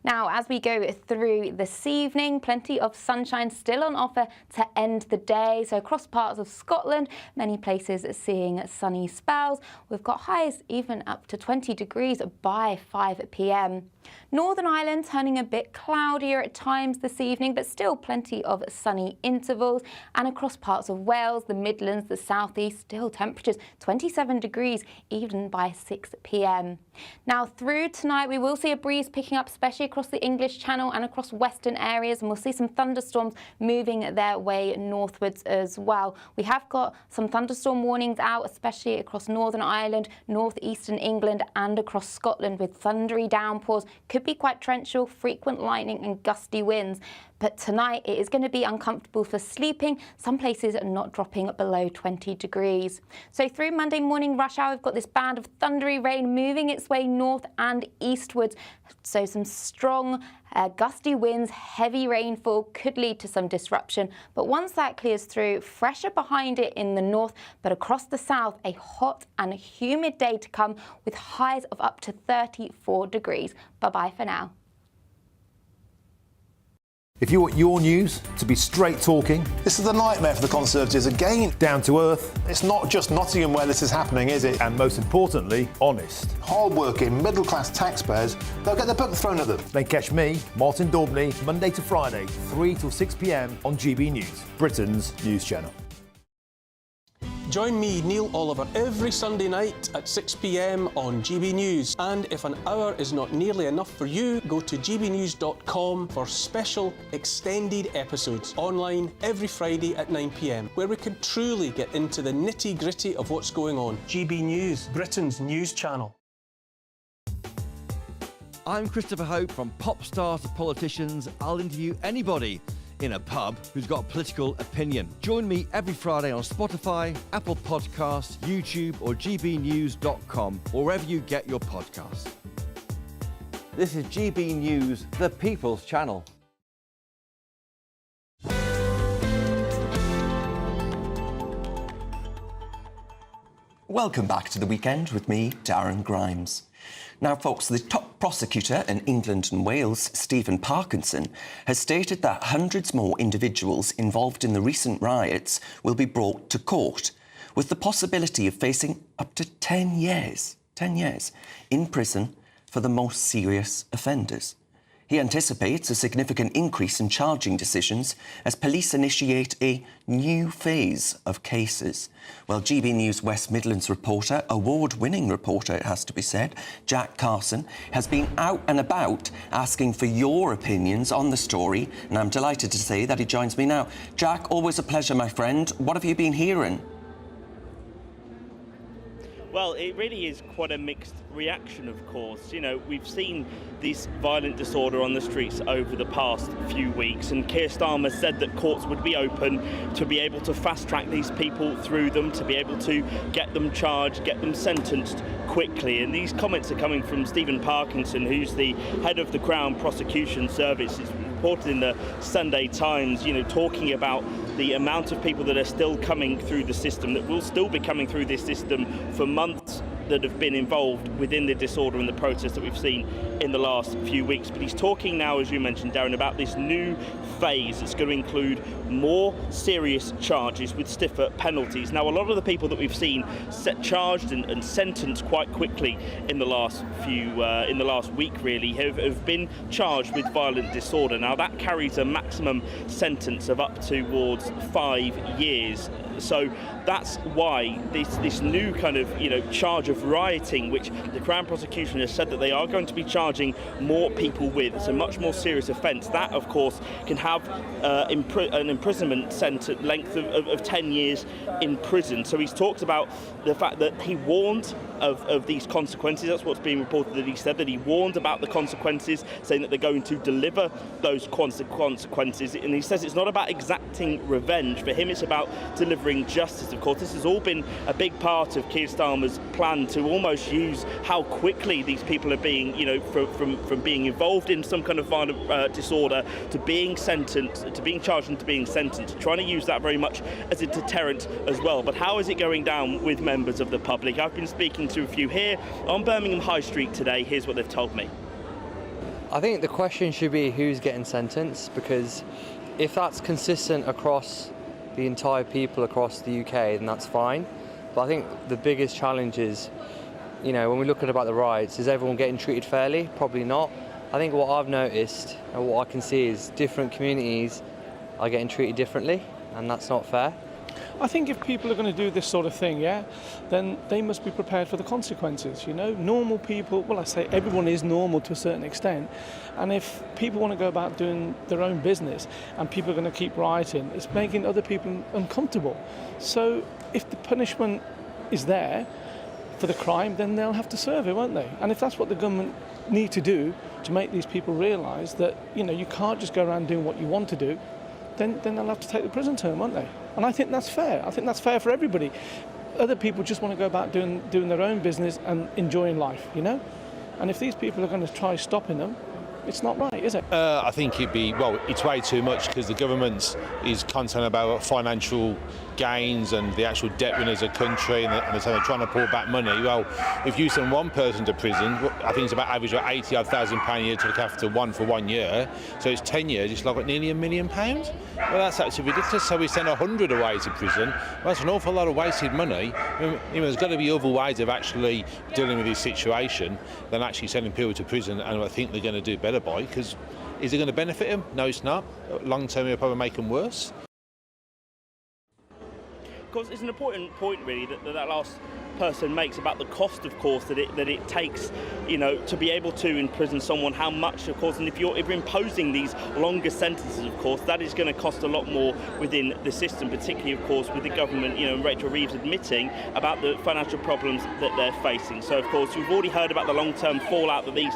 Now, as we go through this evening, plenty of sunshine still on offer to end the day. So across parts of Scotland, many places seeing sunny spells. We've got highs even up to 20 degrees by 5 p.m. Northern Ireland turning a bit cloudier at times this evening, but still plenty of sunny intervals. And across parts of Wales, the Midlands, the southeast, still temperatures 27 degrees even by 6 p.m. Now through tonight, we will see a breeze picking up, especially across the English Channel and across western areas, and we'll see some thunderstorms moving their way northwards as well. We have got some thunderstorm warnings out, especially across Northern Ireland, northeastern England and across Scotland, with thundery downpours. Could be quite torrential, frequent lightning and gusty winds. But tonight it is going to be uncomfortable for sleeping. Some places are not dropping below 20 degrees. So through Monday morning rush hour, we've got this band of thundery rain moving its way north and eastwards. So some strong gusty winds, heavy rainfall could lead to some disruption. But once that clears through, fresher behind it in the north, but across the south, a hot and humid day to come with highs of up to 34 degrees. Bye-bye for now. If you want your news to be straight talking, this is a nightmare for the Conservatives again. Down to earth. It's not just Nottingham where this is happening, is it? And most importantly, honest. Hard-working, middle-class taxpayers, they'll get their book thrown at them. Then catch me, Martin Daubney, Monday to Friday, 3 till 6 p.m. on GB News, Britain's news channel. Join me, Neil Oliver, every Sunday night at 6 p.m. on GB News. And if an hour is not nearly enough for you, go to gbnews.com for special extended episodes online every Friday at 9 p.m, where we can truly get into the nitty-gritty of what's going on. GB News, Britain's news channel. I'm Christopher Hope. From pop stars to politicians, I'll interview anybody in a pub who's got a political opinion. Join me every Friday on Spotify, Apple Podcasts, YouTube or gbnews.com, or wherever you get your podcasts. This is GB News, the People's Channel. Welcome back to The Weekend with me, Darren Grimes. Now, folks, the top prosecutor in England and Wales, Stephen Parkinson, has stated that hundreds more individuals involved in the recent riots will be brought to court, with the possibility of facing up to 10 years in prison for the most serious offenders. He anticipates a significant increase in charging decisions as police initiate a new phase of cases. Well, GB News West Midlands reporter, award-winning reporter, it has to be said, Jack Carson, has been out and about asking for your opinions on the story, and I'm delighted to say that he joins me now. Jack, always a pleasure, my friend. What have you been hearing? Well, it really is quite a mixed reaction, of course. You know, we've seen this violent disorder on the streets over the past few weeks, and Keir Starmer said that courts would be open to be able to fast-track these people through them, to be able to get them charged, get them sentenced quickly. And these comments are coming from Stephen Parkinson, who's the head of the Crown Prosecution Service. It's reported in the Sunday Times, you know, talking about the amount of people that are still coming through the system, that will still be coming through this system for months, that have been involved within the disorder and the protests that we've seen in the last few weeks. But he's talking now, as you mentioned, Darren, about this new phase that's going to include more serious charges with stiffer penalties. Now, a lot of the people that we've seen charged and sentenced quite quickly in the last week, really, have been charged with violent disorder. Now, that carries a maximum sentence of up towards 5 years. So that's why this new kind of, you know, charge of rioting, which the Crown Prosecution has said that they are going to be charging more people with. It's a much more serious offence. That, of course, can have an imprisonment sentence length of 10 years in prison. So he's talked about the fact that he warned of these consequences. That's what's being reported, that he said that he warned about the consequences, saying that they're going to deliver those consequences. And he says it's not about exacting revenge. For him, it's about delivering justice. Of course, this has all been a big part of Keir Starmer's plan to almost use how quickly these people are being, you know, from being involved in some kind of violent disorder to being sentenced, to being charged and to being sentenced, trying to use that very much as a deterrent as well. But how is it going down with members of the public? I've been speaking to a few here on Birmingham High Street today. Here's what they've told me. I think the question should be who's getting sentenced, because if that's consistent across the entire people across the UK, then that's fine. But I think the biggest challenge is, you know, when we look at about the riots, is everyone getting treated fairly? Probably not. I think what I've noticed and what I can see is different communities are getting treated differently, and that's not fair. I think if people are going to do this sort of thing, yeah, then they must be prepared for the consequences, you know. Normal people, well, I say everyone is normal to a certain extent, and if people want to go about doing their own business and people are going to keep rioting, it's making other people uncomfortable. So if the punishment is there for the crime, then they'll have to serve it, won't they? And if that's what the government need to do to make these people realise that, you know, you can't just go around doing what you want to do, then they'll have to take the prison term, won't they? And I think that's fair. I think that's fair for everybody. Other people just want to go about doing their own business and enjoying life, you know? And if these people are going to try stopping them, it's not right, is it? I think it's way too much, because the government is concerned about financial gains and the actual debt we as a country, and they're trying to pull back money. Well, if you send one person to prison, I think it's about average of £80,000 a year to look after one for 1 year. So it's 10 years, it's like nearly £1 million. Well, that's actually ridiculous. So we send 100 away to prison. Well, that's an awful lot of wasted money. You know, there's got to be other ways of actually dealing with this situation than actually sending people to prison, and I think they're going to do better by, because is it going to benefit them? No, it's not. Long term, it'll probably make them worse. Of course, it's an important point, really, that last person makes about the cost, of course, that it takes, you know, to be able to imprison someone, how much, of course, and if you're imposing these longer sentences, of course, that is going to cost a lot more within the system, particularly, of course, with the government, you know, Rachel Reeves admitting about the financial problems that they're facing. So, of course, we've already heard about the long-term fallout that these,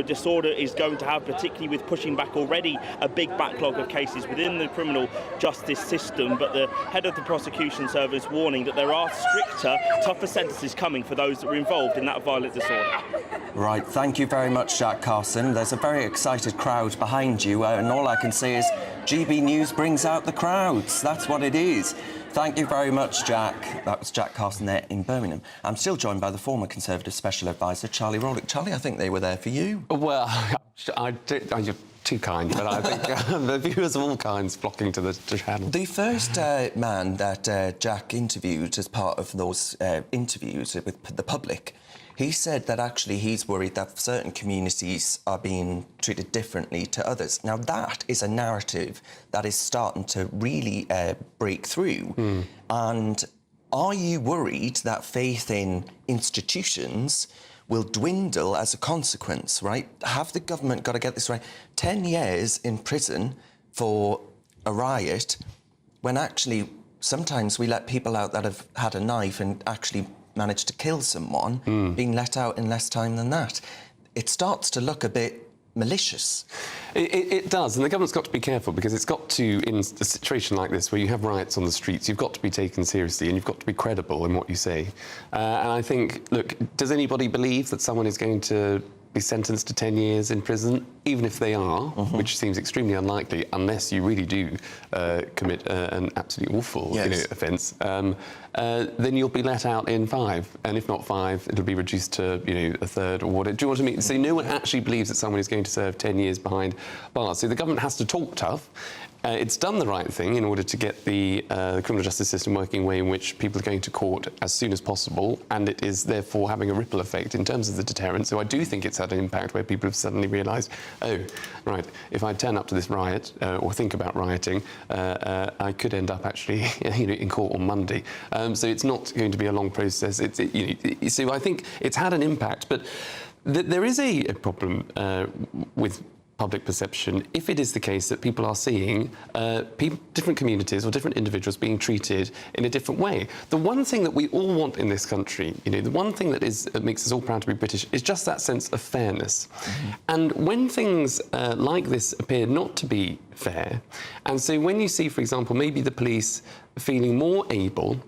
disorder is going to have, particularly with pushing back already a big backlog of cases within the criminal justice system. But the head of the prosecution service warning that there are stricter, tougher sentences coming for those that were involved in that violent disorder. Right, thank you very much, Jack Carson. There's a very excited crowd behind you, and all I can say is GB News brings out the crowds. That's what it is. Thank you very much, Jack. That was Jack Carson there in Birmingham. I'm still joined by the former Conservative Special Advisor, Charlie Rawley. Charlie, I think they were there for you. Well, you're too kind, but I think the viewers of all kinds flocking to the channel. The first man that Jack interviewed as part of those interviews with the public, He said that actually he's worried that certain communities are being treated differently to others. Now, that is a narrative that is starting to really break through. And are you worried that faith in institutions will dwindle as a consequence, right? Have the government got to get this right? 10 years in prison for a riot, when actually sometimes we let people out that have had a knife and actually managed to kill someone, being let out in less time than that. It starts to look a bit malicious. It does, and the government's got to be careful, because it's got to, in a situation like this where you have riots on the streets, you've got to be taken seriously and you've got to be credible in what you say. And I think, look, does anybody believe that someone is going to be sentenced to 10 years in prison, even if they are, which seems extremely unlikely, unless you really do commit an absolutely awful offence, then you'll be let out in 5, and if not 5, it'll be reduced to a third or whatever. Do you know what I mean? So no one actually believes that someone is going to serve 10 years behind bars. So the government has to talk tough. It's done the right thing in order to get the criminal justice system working in a way in which people are going to court as soon as possible, and it is therefore having a ripple effect in terms of the deterrent. So I do think it's had an impact where people have suddenly realised, oh, right, if I turn up to this riot or think about rioting, I could end up actually in court on Monday. So it's not going to be a long process. So I think it's had an impact, but there is a problem with public perception if it is the case that people are seeing different communities or different individuals being treated in a different way. The one thing that we all want in this country, the one thing that makes us all proud to be British, is just that sense of fairness. And when things like this appear not to be fair, and so when you see, for example, maybe the police feeling more able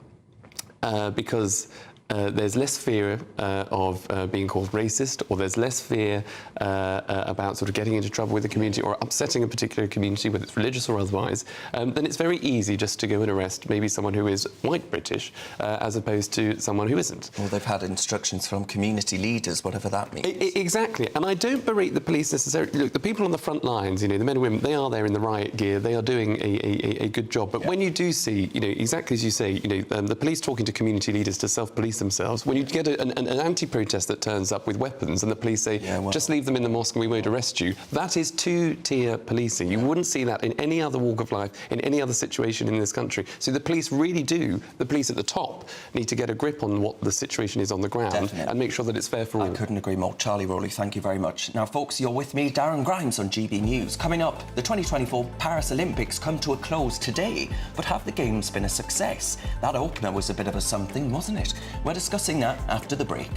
because there's less fear of being called racist, or there's less fear about sort of getting into trouble with the community or upsetting a particular community, whether it's religious or otherwise, then it's very easy just to go and arrest maybe someone who is white British as opposed to someone who isn't. Well, they've had instructions from community leaders, whatever that means. Exactly. And I don't berate the police necessarily. Look, the people on the front lines, the men and women, they are there in the riot gear. They are doing a good job. But when you do see, exactly as you say, the police talking to community leaders to self-police themselves, when you get an anti-protest that turns up with weapons and the police say, just leave them in the mosque and we won't arrest you, that is two-tier policing. You wouldn't see that in any other walk of life, in any other situation in this country. So the police really do, the police at the top, need to get a grip on what the situation is on the ground and make sure that it's fair for all. I couldn't agree more. Charlie Rowley, thank you very much. Now, folks, you're with me, Darren Grimes, on GB News. Coming up, the 2024 Paris Olympics come to a close today, but have the Games been a success? That opener was a bit of a something, wasn't it? We're discussing that after the break.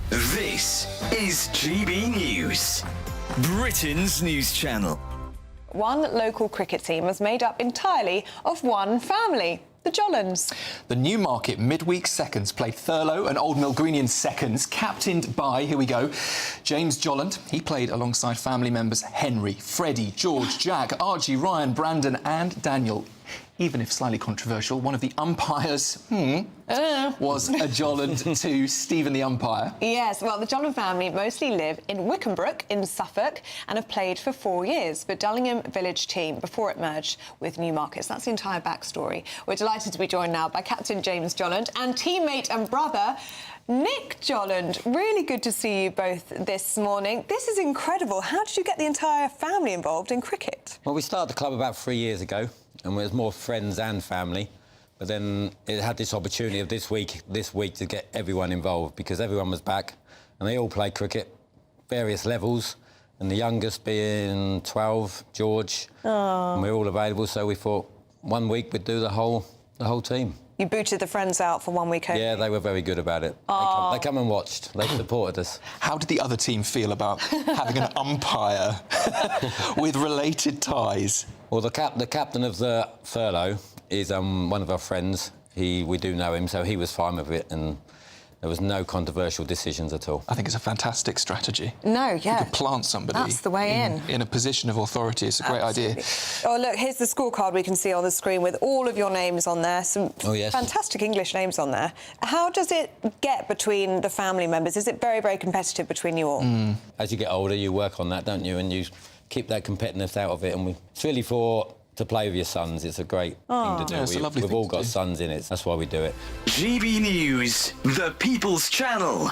This is GB News, Britain's news channel. One local cricket team was made up entirely of one family. The Jollens. The Newmarket midweek seconds played Thurlow and Old Milgreenian seconds, captained by, here we go, James Jolland. He played alongside family members Henry, Freddie, George, Jack, Archie, Ryan, Brandon and Daniel. Even if slightly controversial, one of the umpires was a Jolland to Stephen the umpire. Yes, well, the Jolland family mostly live in Wickenbrook in Suffolk and have played for 4 years for Dullingham Village team before it merged with Newmarket. So that's the entire backstory. We're delighted to be joined now by Captain James Jolland and teammate and brother Nick Jolland. Really good to see you both this morning. This is incredible. How did you get the entire family involved in cricket? Well, we started the club about 3 years ago, and there's more friends and family. But then it had this opportunity of this week to get everyone involved, because everyone was back and they all play cricket, various levels, and the youngest being 12, George, and we're all available. So we thought 1 week we'd do the whole team. You booted the friends out for 1 week only? Yeah, they were very good about it. They come and watched. They supported us. How did the other team feel about having an umpire with related ties? Well, the captain of the Thurlow is one of our friends. We do know him, so he was fine with it, and there was no controversial decisions at all. I think it's a fantastic strategy. No, yeah. You could plant somebody. That's the way in a position of authority. It's a great idea. Oh, look, here's the scorecard we can see on the screen with all of your names on there. Some fantastic English names on there. How does it get between the family members? Is it very, very competitive between you all? As you get older, you work on that, don't you? And you keep that competitiveness out of it. And it's really for to play with your sons. It's a great thing to do. Yeah, it's a lovely We've thing all to got do. sons in it. That's why we do it. GB News, the People's Channel.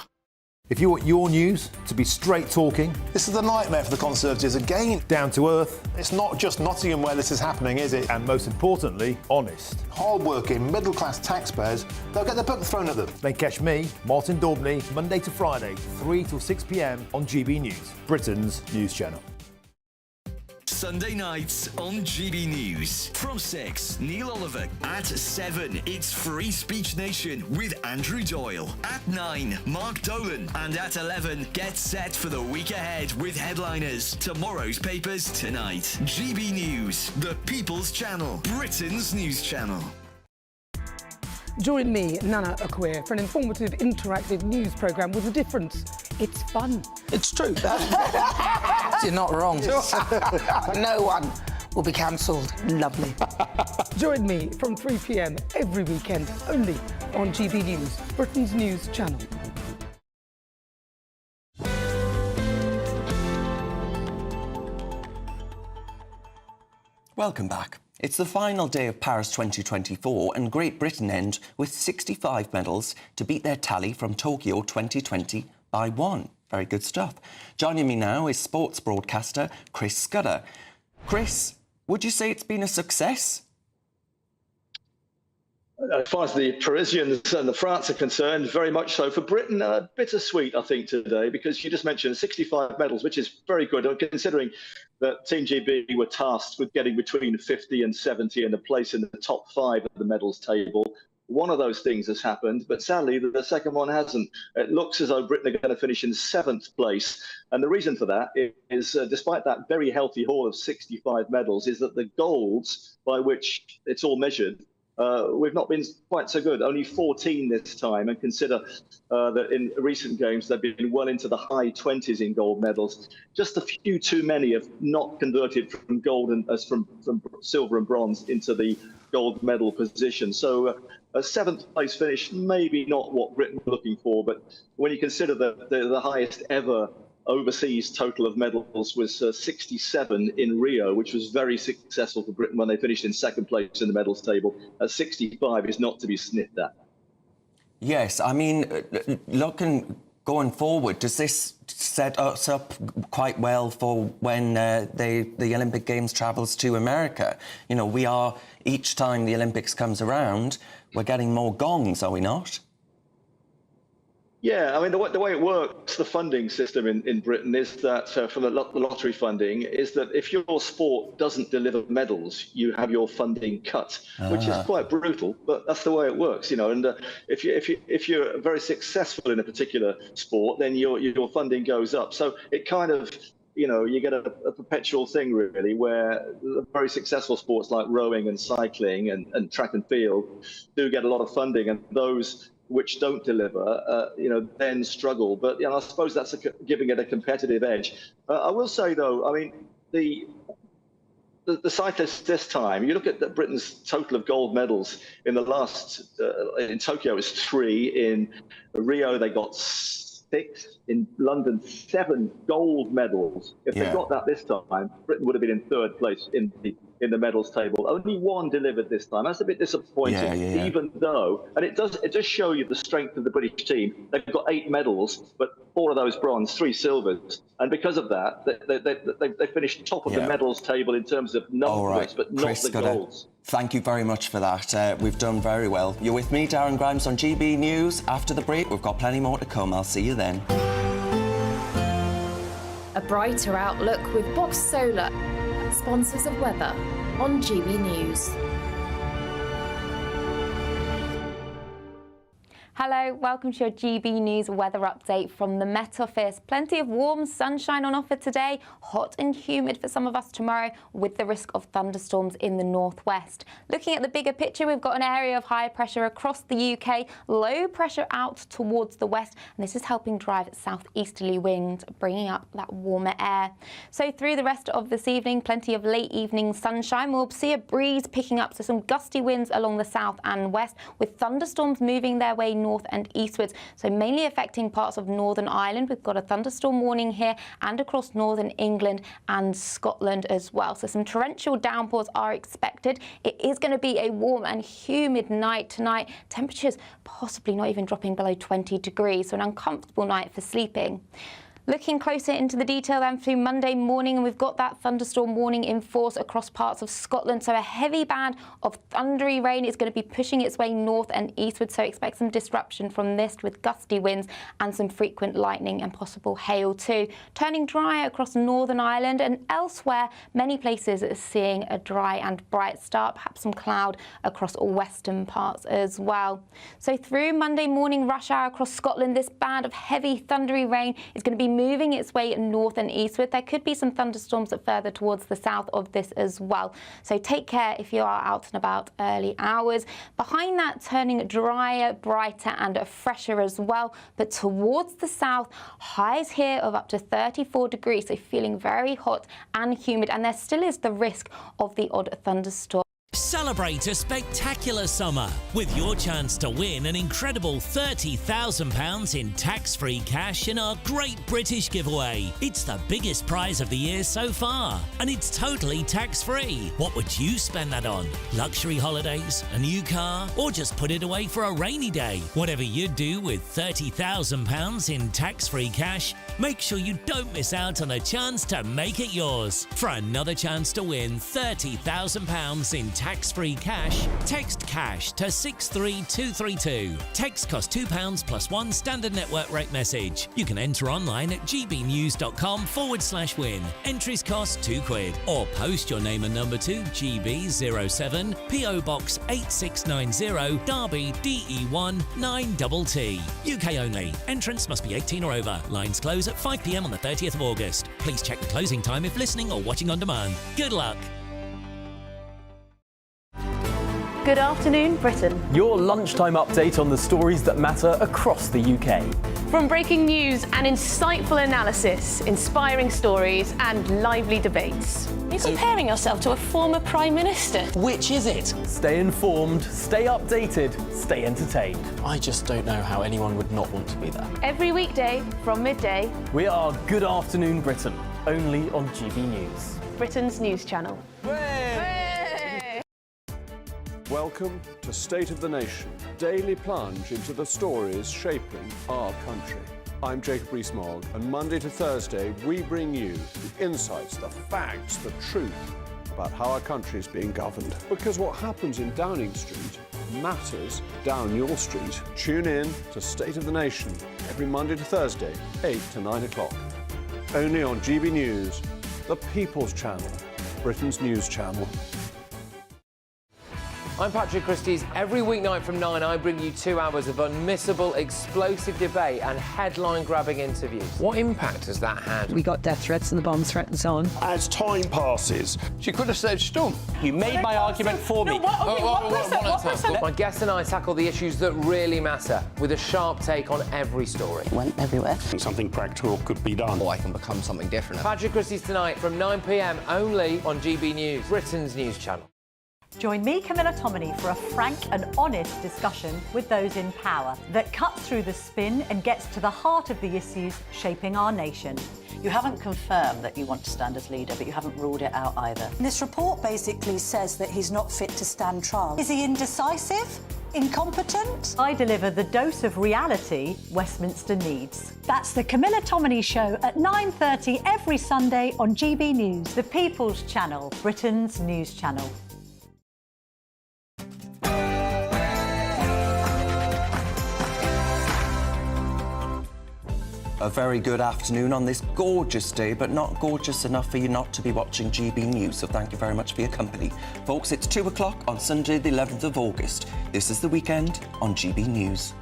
If you want your news to be straight talking, This is the nightmare for the Conservatives again. down to earth, It's not just Nottingham where this is happening, is it? and most importantly, honest, Hard-working, middle-class taxpayers, they'll get the book thrown at them. then catch me, Martin Daubney, Monday to Friday, 3 till 6 p.m. on GB News, Britain's news channel. Sunday nights on GB News. From 6, Neil Oliver. At 7, it's Free Speech Nation with Andrew Doyle. At 9, Mark Dolan. And at 11, get set for the week ahead with headliners. Tomorrow's papers tonight. GB News, the People's Channel, Britain's news channel. Join me, Nana Akua, for an informative, interactive news programme with a difference. It's fun. It's true. You're not wrong. No one will be cancelled. Lovely. Join me from 3 p.m. every weekend, only on GB News, Britain's news channel. Welcome back. It's the final day of Paris 2024 and Great Britain end with 65 medals to beat their tally from Tokyo 2020 by 1. Very good stuff. Joining me now is sports broadcaster Chris Scudder. Chris, would you say it's been a success? As far as the Parisians and the France are concerned, very much so. For Britain, bittersweet, I think, today, because you just mentioned 65 medals, which is very good, considering that Team GB were tasked with getting between 50 and 70 and a place in the top 5 of the medals table. One of those things has happened, but sadly, the second one hasn't. It looks as though Britain are going to finish in 7th place. And the reason for that is, despite that very healthy haul of 65 medals, is that the golds by which it's all measured, we've not been quite so good. Only 14 this time, and consider that in recent games they've been well into the high 20s in gold medals. Just a few too many have not converted from gold and from silver and bronze into the gold medal position. So a 7th place finish, maybe not what Britain were looking for, but when you consider that the highest ever overseas total of medals was 67 in Rio, which was very successful for Britain when they finished in 2nd place in the medals table. 65 is not to be sniffed at. Yes, I mean, going forward, does this set us up quite well for when the Olympic Games travels to America? You know, we are, each time the Olympics comes around, we're getting more gongs, are we not? Yeah, I mean, the way it works, the funding system in Britain is that, from the lottery funding, is that if your sport doesn't deliver medals, you have your funding cut, which is quite brutal, but that's the way it works, you know. And if you're very successful in a particular sport, then your funding goes up. So it kind of, you know, you get a perpetual thing, really, where very successful sports like rowing and cycling and track and field do get a lot of funding, and those which don't deliver, you know, then struggle. But, you know, I suppose that's giving it a competitive edge. I will say, though, I mean, the cyclists this time, you look at Britain's total of gold medals in the last, in Tokyo is 3, in Rio they got 6, in London 7 gold medals. If they got that this time, Britain would have been in 3rd place in the medals table. Only 1 delivered this time. That's a bit disappointing, even though, and it does show you the strength of the British team. They've got 8 medals, but 4 of those bronze, 3 silvers, and because of that, they finished top of the medals table in terms of numbers, but not the golds. Thank you very much for that. We've done very well. You're with me, Darren Grimes, on GB News. After the break, we've got plenty more to come. I'll see you then. A brighter outlook with Box Solar, sponsors of weather on GB News. Hello, welcome to your GB News weather update from the Met Office. Plenty of warm sunshine on offer today, hot and humid for some of us tomorrow with the risk of thunderstorms in the northwest. Looking at the bigger picture, we've got an area of high pressure across the UK, low pressure out towards the west, and this is helping drive southeasterly winds, bringing up that warmer air. So through the rest of this evening, plenty of late evening sunshine. We'll see a breeze picking up, so some gusty winds along the south and west, with thunderstorms moving their way north and eastwards, so mainly affecting parts of Northern Ireland. We've got a thunderstorm warning here and across northern England and Scotland as well. So some torrential downpours are expected. It is going to be a warm and humid night tonight. Temperatures possibly not even dropping below 20 degrees, so an uncomfortable night for sleeping. Looking closer into the detail then through Monday morning, and we've got that thunderstorm warning in force across parts of Scotland. So a heavy band of thundery rain is going to be pushing its way north and eastward. So expect some disruption from this with gusty winds and some frequent lightning and possible hail too. Turning dry across Northern Ireland and elsewhere, many places are seeing a dry and bright start, perhaps some cloud across western parts as well. So through Monday morning rush hour across Scotland, this band of heavy thundery rain is going to be moving its way north and eastward. There could be some thunderstorms further towards the south of this as well. So take care if you are out and about early hours. Behind that, turning drier, brighter and fresher as well. But towards the south, highs here of up to 34 degrees. So feeling very hot and humid. And there still is the risk of the odd thunderstorm. Celebrate a spectacular summer with your chance to win an incredible £30,000 in tax-free cash in our Great British Giveaway. It's the biggest prize of the year so far, and it's totally tax-free. What would you spend that on? Luxury holidays, a new car, or just put it away for a rainy day? Whatever you do with £30,000 in tax-free cash, make sure you don't miss out on a chance to make it yours. For another chance to win £30,000 in tax-free cash, text cash to 63232. Text costs £2 plus one standard network rate message. You can enter online at gbnews.com/win. Entries cost £2, or post your name and number to GB07 PO Box 8690 Derby DE1 9TT. UK only. Entrance must be 18 or over. Lines close at 5 p.m. on the 30th of August. Please check the closing time if listening or watching on demand. Good luck. Good afternoon, Britain. Your lunchtime update on the stories that matter across the UK. From breaking news and insightful analysis, inspiring stories and lively debates. You're comparing yourself to a former Prime Minister. Which is it? Stay informed, stay updated, stay entertained. I just don't know how anyone would not want to be there. Every weekday from midday. We are Good Afternoon Britain, only on GB News. Britain's news channel. Welcome to State of the Nation, daily plunge into the stories shaping our country. I'm Jacob Rees-Mogg, and Monday to Thursday we bring you the insights, the facts, the truth about how our country is being governed. Because what happens in Downing Street matters down your street. Tune in to State of the Nation every Monday to Thursday, 8 to 9 o'clock. Only on GB News, the People's Channel, Britain's news channel. I'm Patrick Christie's. Every weeknight from 9, I bring you 2 hours of unmissable, explosive debate and headline-grabbing interviews. What impact has that had? We got death threats and the bomb threat and so on. As time passes, she could have said Storm. You made my argument for me. My guests and I tackle the issues that really matter with a sharp take on every story. Went everywhere. Something practical could be done. Or I can become something different. Patrick Christie's tonight from 9 p.m. only on GB News, Britain's news channel. Join me, Camilla Tominey, for a frank and honest discussion with those in power that cuts through the spin and gets to the heart of the issues shaping our nation. You haven't confirmed that you want to stand as leader, but you haven't ruled it out either. This report basically says that he's not fit to stand trial. Is he indecisive? Incompetent? I deliver the dose of reality Westminster needs. That's the Camilla Tominey Show at 9:30 every Sunday on GB News. The People's Channel, Britain's news channel. A very good afternoon on this gorgeous day, but not gorgeous enough for you not to be watching GB News, so thank you very much for your company. Folks, it's 2 o'clock on Sunday the 11th of August. This is The Weekend on GB News.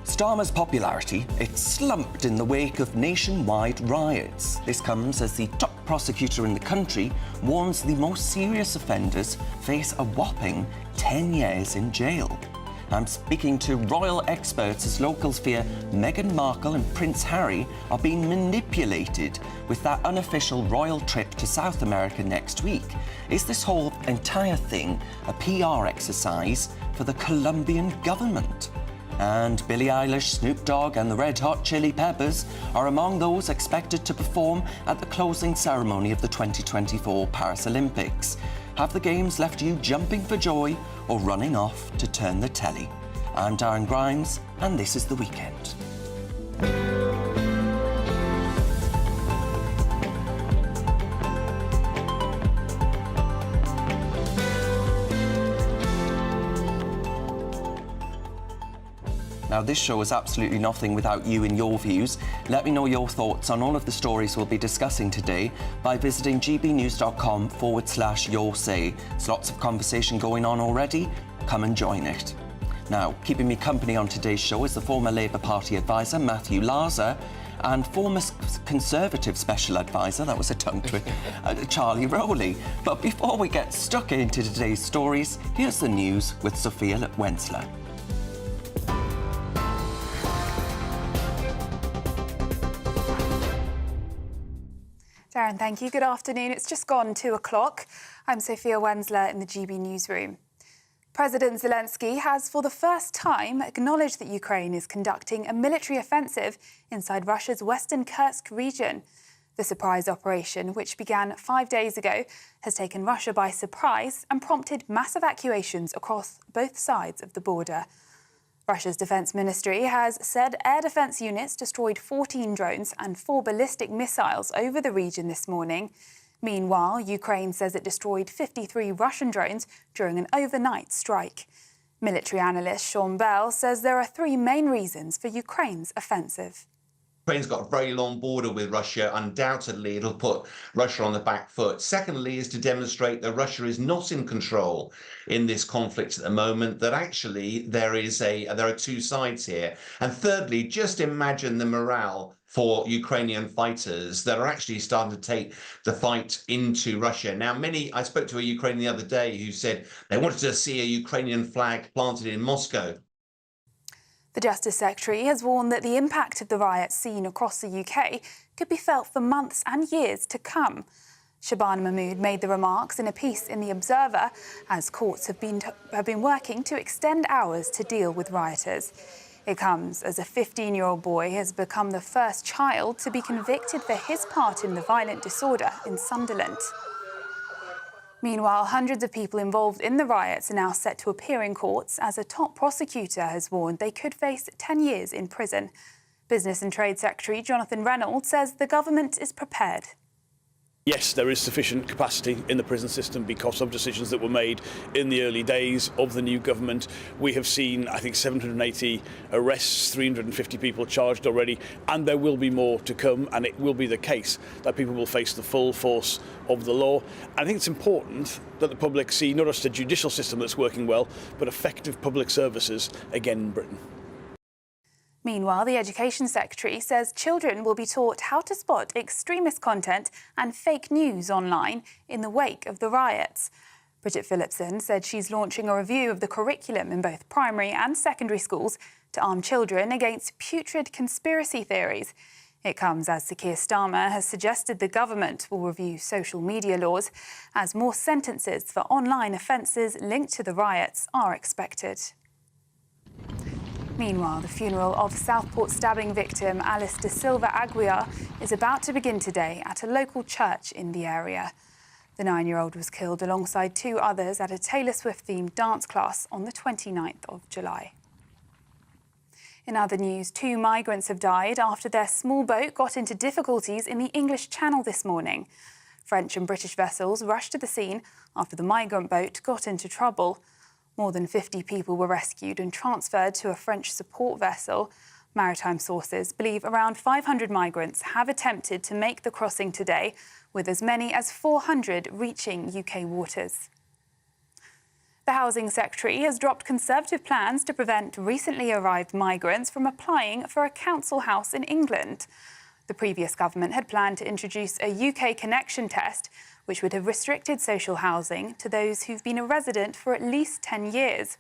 Starmer's popularity, it slumped in the wake of nationwide riots. This comes as the top prosecutor in the country warns the most serious offenders face a whopping 10 years in jail. I'm speaking to royal experts as locals fear Meghan Markle and Prince Harry are being manipulated with that unofficial royal trip to South America next week. Is this whole entire thing a PR exercise for the Colombian government. And Billie Eilish, Snoop Dogg and the Red Hot Chili Peppers are among those expected to perform at the closing ceremony of the 2024 Paris Olympics. Have the Games left you jumping for joy or running off to turn the telly? I'm Darren Grimes, and this is The Weekend. Now, this show is absolutely nothing without you and your views. Let me know your thoughts on all of the stories we'll be discussing today by visiting gbnews.com/your say. There's lots of conversation going on already. Come and join it. Now, keeping me company on today's show is the former Labour Party advisor, Matthew Larser, and former Conservative Special Advisor, that was a tongue twister, Charlie Rowley. But before we get stuck into today's stories, here's the news with Sophia Wenzler. Darren, thank you. Good afternoon. It's just gone 2 o'clock. I'm Sophia Wenzler in the GB newsroom. President Zelensky has, for the first time, acknowledged that Ukraine is conducting a military offensive inside Russia's western Kursk region. The surprise operation, which began 5 days ago, has taken Russia by surprise and prompted mass evacuations across both sides of the border. Russia's defence ministry has said air defence units destroyed 14 drones and 4 ballistic missiles over the region this morning. Meanwhile, Ukraine says it destroyed 53 Russian drones during an overnight strike. Military analyst Sean Bell says there are 3 main reasons for Ukraine's offensive. Ukraine's got a very long border with Russia. Undoubtedly, it'll put Russia on the back foot. Secondly, is to demonstrate that Russia is not in control in this conflict at the moment, that actually there are 2 sides here. And thirdly, just imagine the morale for Ukrainian fighters that are actually starting to take the fight into Russia. Now, I spoke to a Ukrainian the other day who said they wanted to see a Ukrainian flag planted in Moscow. The Justice Secretary has warned that the impact of the riots seen across the UK could be felt for months and years to come. Shabana Mahmood made the remarks in a piece in The Observer as courts have been working to extend hours to deal with rioters. It comes as a 15-year-old boy has become the first child to be convicted for his part in the violent disorder in Sunderland. Meanwhile, hundreds of people involved in the riots are now set to appear in courts as a top prosecutor has warned they could face 10 years in prison. Business and Trade Secretary Jonathan Reynolds says the government is prepared. Yes, there is sufficient capacity in the prison system because of decisions that were made in the early days of the new government. We have seen, I think, 780 arrests, 350 people charged already, and there will be more to come, and it will be the case that people will face the full force of the law. I think it's important that the public see not just a judicial system that's working well, but effective public services again in Britain. Meanwhile, the Education Secretary says children will be taught how to spot extremist content and fake news online in the wake of the riots. Bridget Phillipson said she's launching a review of the curriculum in both primary and secondary schools to arm children against putrid conspiracy theories. It comes as Sir Keir Starmer has suggested the government will review social media laws as more sentences for online offences linked to the riots are expected. Meanwhile, the funeral of Southport stabbing victim Alice de Silva Aguiar is about to begin today at a local church in the area. The 9-year-old was killed alongside 2 others at a Taylor Swift-themed dance class on the 29th of July. In other news, 2 migrants have died after their small boat got into difficulties in the English Channel this morning. French and British vessels rushed to the scene after the migrant boat got into trouble. More than 50 people were rescued and transferred to a French support vessel. Maritime sources believe around 500 migrants have attempted to make the crossing today, with as many as 400 reaching UK waters. The Housing Secretary has dropped Conservative plans to prevent recently arrived migrants from applying for a council house in England. The previous government had planned to introduce a UK connection test, which would have restricted social housing to those who've been a resident for at least 10 years.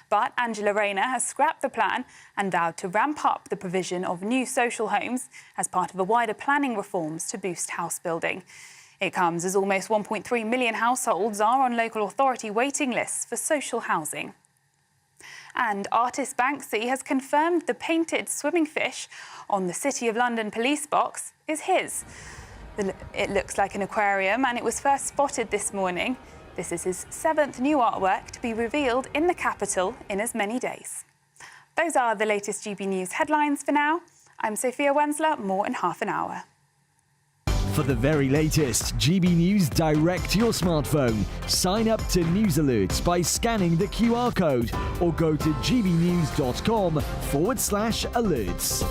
But Angela Rayner has scrapped the plan and vowed to ramp up the provision of new social homes as part of a wider planning reforms to boost house building. It comes as almost 1.3 million households are on local authority waiting lists for social housing. And artist Banksy has confirmed the painted swimming fish on the City of London police box is his. It looks like an aquarium and it was first spotted this morning. This is his 7th new artwork to be revealed in the capital in as many days. Those are the latest GB News headlines for now. I'm Sophia Wensler, more in half an hour. For the very latest GB News direct to your smartphone, sign up to news alerts by scanning the QR code or go to gbnews.com/alerts.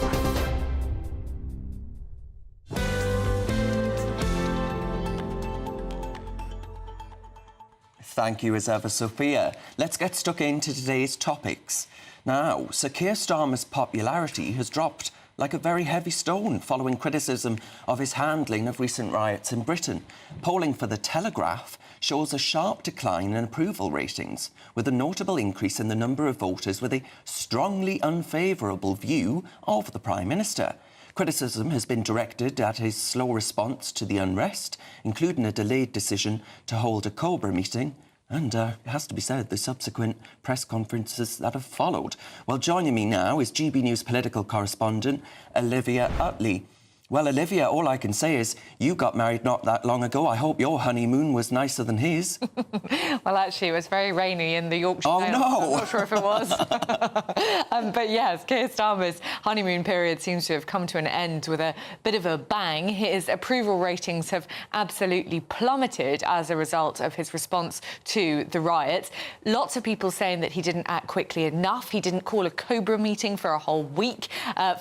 Thank you as ever, Sophia. Let's get stuck into today's topics. Now, Sir Keir Starmer's popularity has dropped like a very heavy stone following criticism of his handling of recent riots in Britain. Polling for The Telegraph shows a sharp decline in approval ratings, with a notable increase in the number of voters with a strongly unfavourable view of the Prime Minister. Criticism has been directed at his slow response to the unrest, including a delayed decision to hold a Cobra meeting, and it has to be said, the subsequent press conferences that have followed. Well, joining me now is GB News political correspondent Olivia Utley. Well, Olivia, all I can say is you got married not that long ago. I hope your honeymoon was nicer than his. Well, actually, it was very rainy in the Yorkshire Oh, Dales. no! I'm not sure if it was. But yes, Keir Starmer's honeymoon period seems to have come to an end with a bit of a bang. His approval ratings have absolutely plummeted as a result of his response to the riots. Lots of people saying that he didn't act quickly enough. He didn't call a Cobra meeting for a whole week.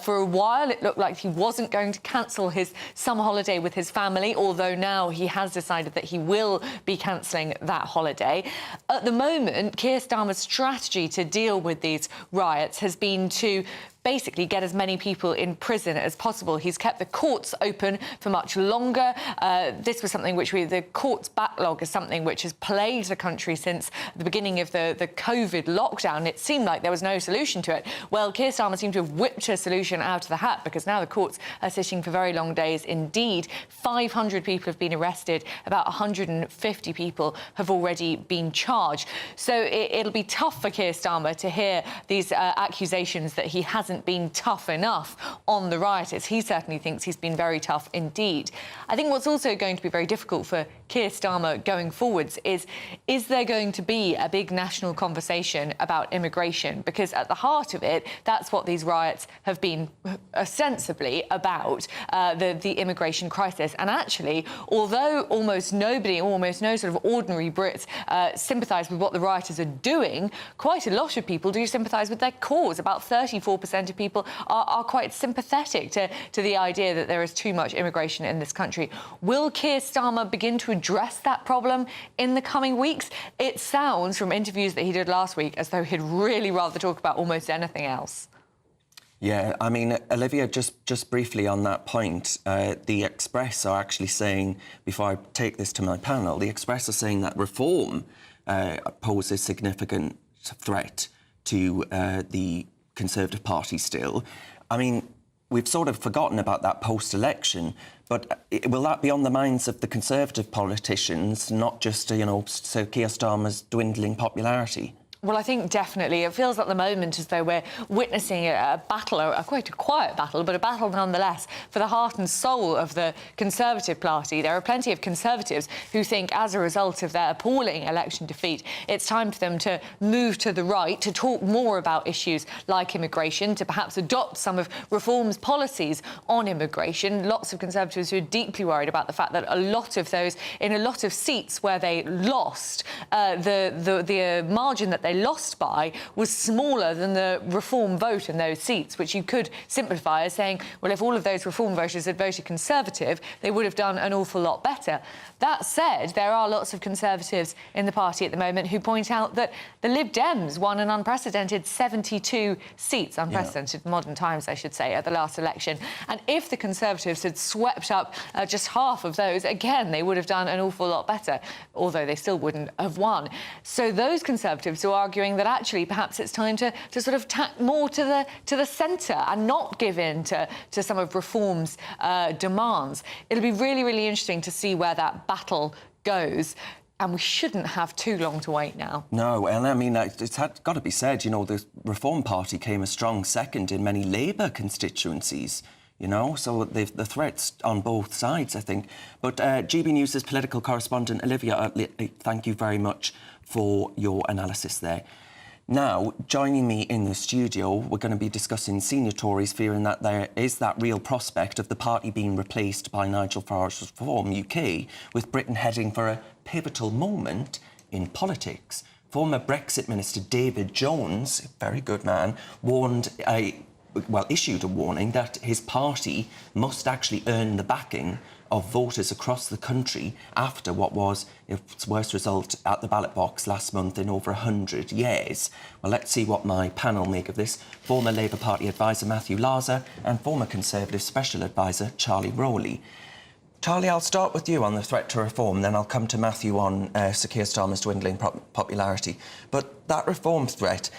For a while, it looked like he wasn't going to cancel his summer holiday with his family, although now he has decided that he will be cancelling that holiday. At the moment, Keir Starmer's strategy to deal with these riots has been to basically get as many people in prison as possible. He's kept the courts open for much longer. This was something which the courts backlog is something which has plagued the country since the beginning of the COVID lockdown. It seemed like there was no solution to it. Well, Keir Starmer seemed to have whipped a solution out of the hat, because now the courts are sitting for very long days indeed. 500 people have been arrested. About 150 people have already been charged. So it'll be tough for Keir Starmer to hear these accusations that he hasn't been tough enough on the rioters. He certainly thinks he's been very tough indeed. I think what's also going to be very difficult for Keir Starmer going forwards is there going to be a big national conversation about immigration? Because at the heart of it, that's what these riots have been ostensibly about, the immigration crisis. And actually, although almost no sort of ordinary Brits sympathise with what the rioters are doing, quite a lot of people do sympathise with their cause. About 34% of people are quite sympathetic to the idea that there is too much immigration in this country. Will Keir Starmer begin to address that problem in the coming weeks? It sounds, from interviews that he did last week, as though he'd really rather talk about almost anything else. Yeah, I mean, Olivia, just briefly on that point, the Express are actually saying, before I take this to my panel, the Express are saying that reform poses significant threat to the Conservative Party still. I mean, we've sort of forgotten about that post-election, but will that be on the minds of the Conservative politicians, not just, Sir Keir Starmer's dwindling popularity? Well, I think definitely. It feels at the moment as though we're witnessing a battle, quite a quiet battle, but a battle nonetheless for the heart and soul of the Conservative Party. There are plenty of Conservatives who think, as a result of their appalling election defeat, it's time for them to move to the right, to talk more about issues like immigration, to perhaps adopt some of Reform's policies on immigration. Lots of Conservatives who are deeply worried about the fact that a lot of those, in a lot of seats where they lost, the margin that they lost by was smaller than the Reform vote in those seats, which you could simplify as saying, well, if all of those Reform voters had voted Conservative, they would have done an awful lot better. That said, there are lots of Conservatives in the party at the moment who point out that the Lib Dems won an unprecedented 72 seats, unprecedented in modern times, I should say, at the last election. And if the Conservatives had swept up just half of those, again, they would have done an awful lot better, although they still wouldn't have won. So those Conservatives who are arguing that actually perhaps it's time to sort of tack more to the centre and not give in to some of Reform's demands. It'll be really, really interesting to see where that battle goes. and we shouldn't have too long to wait now. No, and I mean, it's got to be said, you know, the Reform Party came a strong second in many Labour constituencies, you know, so the threats on both sides, I think. But GB News' political correspondent, Olivia, thank you very much for your analysis there. Now, joining me in the studio, we're going to be discussing senior Tories fearing that there is that real prospect of the party being replaced by Nigel Farage's Reform UK, with Britain heading for a pivotal moment in politics. Former Brexit Minister David Jones, a very good man, issued a warning that his party must actually earn the backing of voters across the country after what was its worst result at the ballot box last month in over 100 years. Well, let's see what my panel make of this. Former Labour Party advisor Matthew Larser and former Conservative Special Advisor Charlie Rowley. Charlie, I'll start with you on the threat to reform, then I'll come to Matthew on Sir Keir Starmer's dwindling popularity. But that reform threat,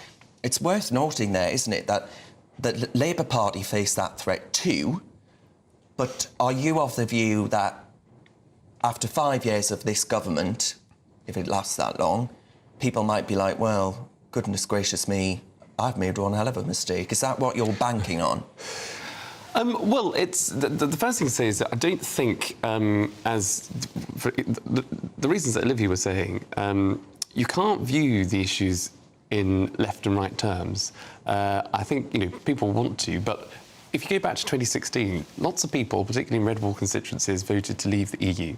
it's worth noting there, isn't it, that the Labour Party face that threat too. But are you of the view that after 5 years of this government, if it lasts that long, people might be like, well, goodness gracious me, I've made one hell of a mistake. Is that what you're banking on? Well, it's the first thing to say is that I don't think, the reasons that Olivia was saying, you can't view the issues in left and right terms. I think, you know, people want to, but if you go back to 2016, lots of people, particularly in red wall constituencies, voted to leave the EU.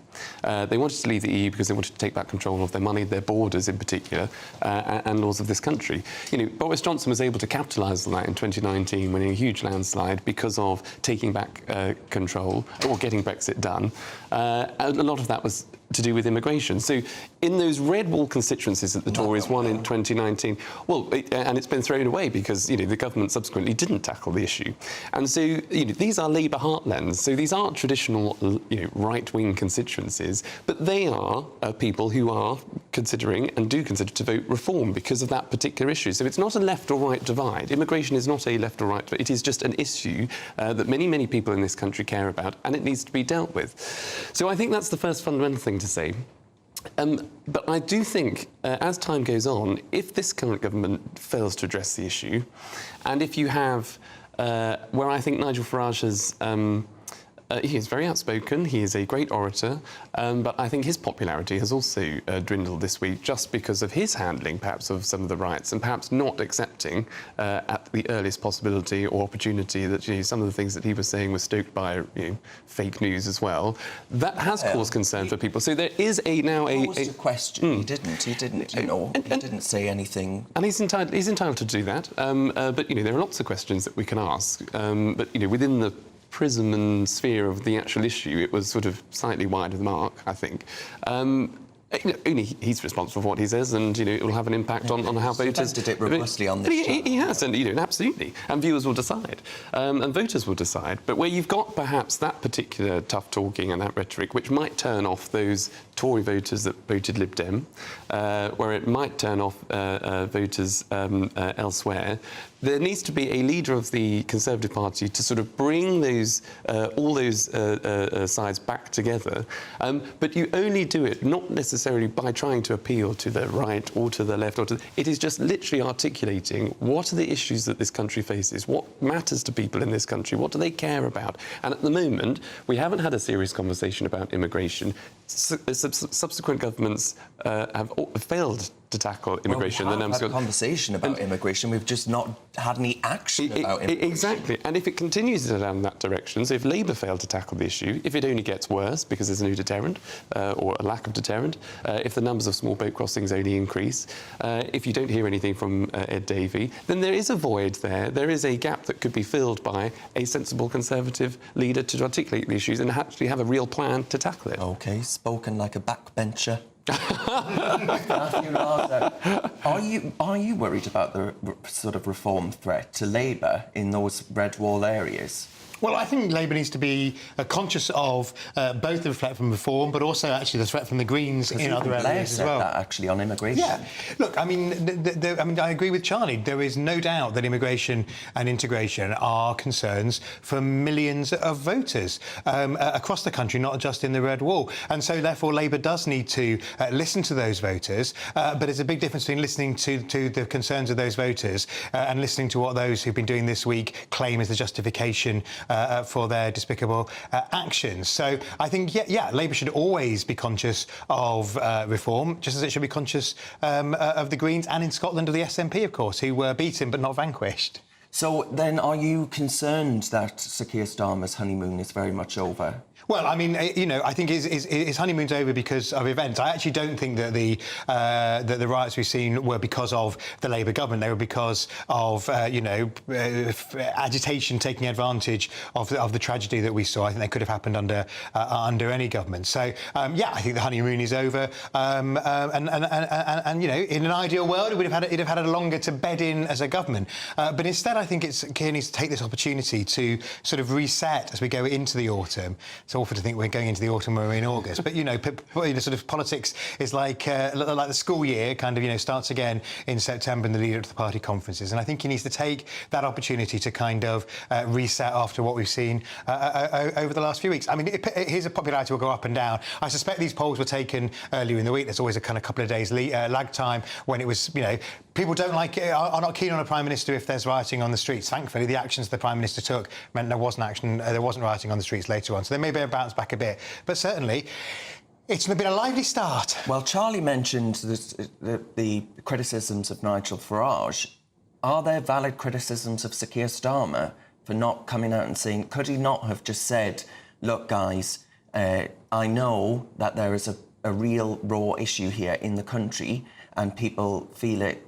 They wanted to leave the EU because they wanted to take back control of their money, their borders in particular, and laws of this country. You know, Boris Johnson was able to capitalise on that in 2019, winning a huge landslide because of taking back control or getting Brexit done. A lot of that was to do with immigration. So in those red wall constituencies that the Tories won in 2019, and it's been thrown away because, you know, the government subsequently didn't tackle the issue. And so, you know, these are Labour heartlands, so these aren't traditional, you know, right-wing constituencies, but they are people who are considering and do consider to vote reform because of that particular issue. So it's not a left or right divide. Immigration is not a left or right divide. It is just an issue that many, many people in this country care about, and it needs to be dealt with. So I think that's the first fundamental thing to say. But I do think, as time goes on, if this current government fails to address the issue, and if you have, where I think Nigel Farage has, he is very outspoken, he is a great orator, but I think his popularity has also dwindled this week just because of his handling, perhaps, of some of the riots, and perhaps not accepting at the earliest possibility or opportunity that, you know, some of the things that he was saying were stoked by, you know, fake news as well. That has caused concern for people. So there is now a question. He didn't, you know, he didn't say anything. And he's entitled to do that. But, you know, there are lots of questions that we can ask. But, you know, within the prism and sphere of the actual issue, it was sort of slightly wide of the mark, I think. Only he's responsible for what he says, and, you know, it will have an impact on how voters did it robustly on this. He has, and, you know, absolutely, and viewers will decide, and voters will decide. But where you've got perhaps that particular tough talking and that rhetoric, which might turn off those Tory voters that voted Lib Dem, where it might turn off voters elsewhere, there needs to be a leader of the Conservative Party to sort of bring those all those sides back together. But you only do it not necessarily by trying to appeal to the right or to the left. It is just literally articulating what are the issues that this country faces, what matters to people in this country, what do they care about. And at the moment, we haven't had a serious conversation about immigration. Subsequent governments have failed to tackle immigration. Well, we have had a conversation about immigration. We've just not had any action about immigration. Exactly. And if it continues down that direction, so if Labour fail to tackle the issue, if it only gets worse because there's no deterrent or a lack of deterrent, if the numbers of small boat crossings only increase, if you don't hear anything from Ed Davey, then there is a void there. There is a gap that could be filled by a sensible Conservative leader to articulate the issues and actually have a real plan to tackle it. OK, spoken like a backbencher. Matthew Larser, are you worried about the sort of reform threat to Labour in those red wall areas? Well, I think Labour needs to be conscious of both the threat from reform, but also actually the threat from the Greens in other areas as well. That actually on immigration. Yeah. Look, I mean, I agree with Charlie. There is no doubt that immigration and integration are concerns for millions of voters across the country, not just in the Red Wall. And so, therefore, Labour does need to listen to those voters. But there's a big difference between listening to the concerns of those voters and listening to what those who've been doing this week claim is the justification for their despicable actions. So I think, Labour should always be conscious of reform, just as it should be conscious of the Greens and in Scotland of the SNP, of course, who were beaten but not vanquished. So then are you concerned that Sir Keir Starmer's honeymoon is very much over? Well, I mean, I think his honeymoon's over because of events. I actually don't think that the riots we've seen were because of the Labour government. They were because of, agitation taking advantage of the tragedy that we saw. I think they could have happened under any government. So, I think the honeymoon is over. And in an ideal world, it'd have had it longer to bed in as a government. But instead, I think Keir needs to take this opportunity to sort of reset as we go into the autumn. It's awful to think we're going into the autumn when we're in August, but sort of politics is like the school year, kind of starts again in September in the lead up to the party conferences, and I think he needs to take that opportunity to kind of reset after what we've seen over the last few weeks. I mean, his popularity will go up and down. I suspect these polls were taken earlier in the week. There's always a kind of couple of days lag time when it was, people don't like it, are not keen on a prime minister if there's rioting on the streets. Thankfully, the actions the prime minister took meant there wasn't rioting on the streets later on. So there may be a bounce back a bit, but certainly it's been a lively start. Well, Charlie mentioned the criticisms of Nigel Farage. Are there valid criticisms of Sir Keir Starmer for not coming out and saying, could he not have just said, look, guys, I know that there is a real raw issue here in the country and people feel it,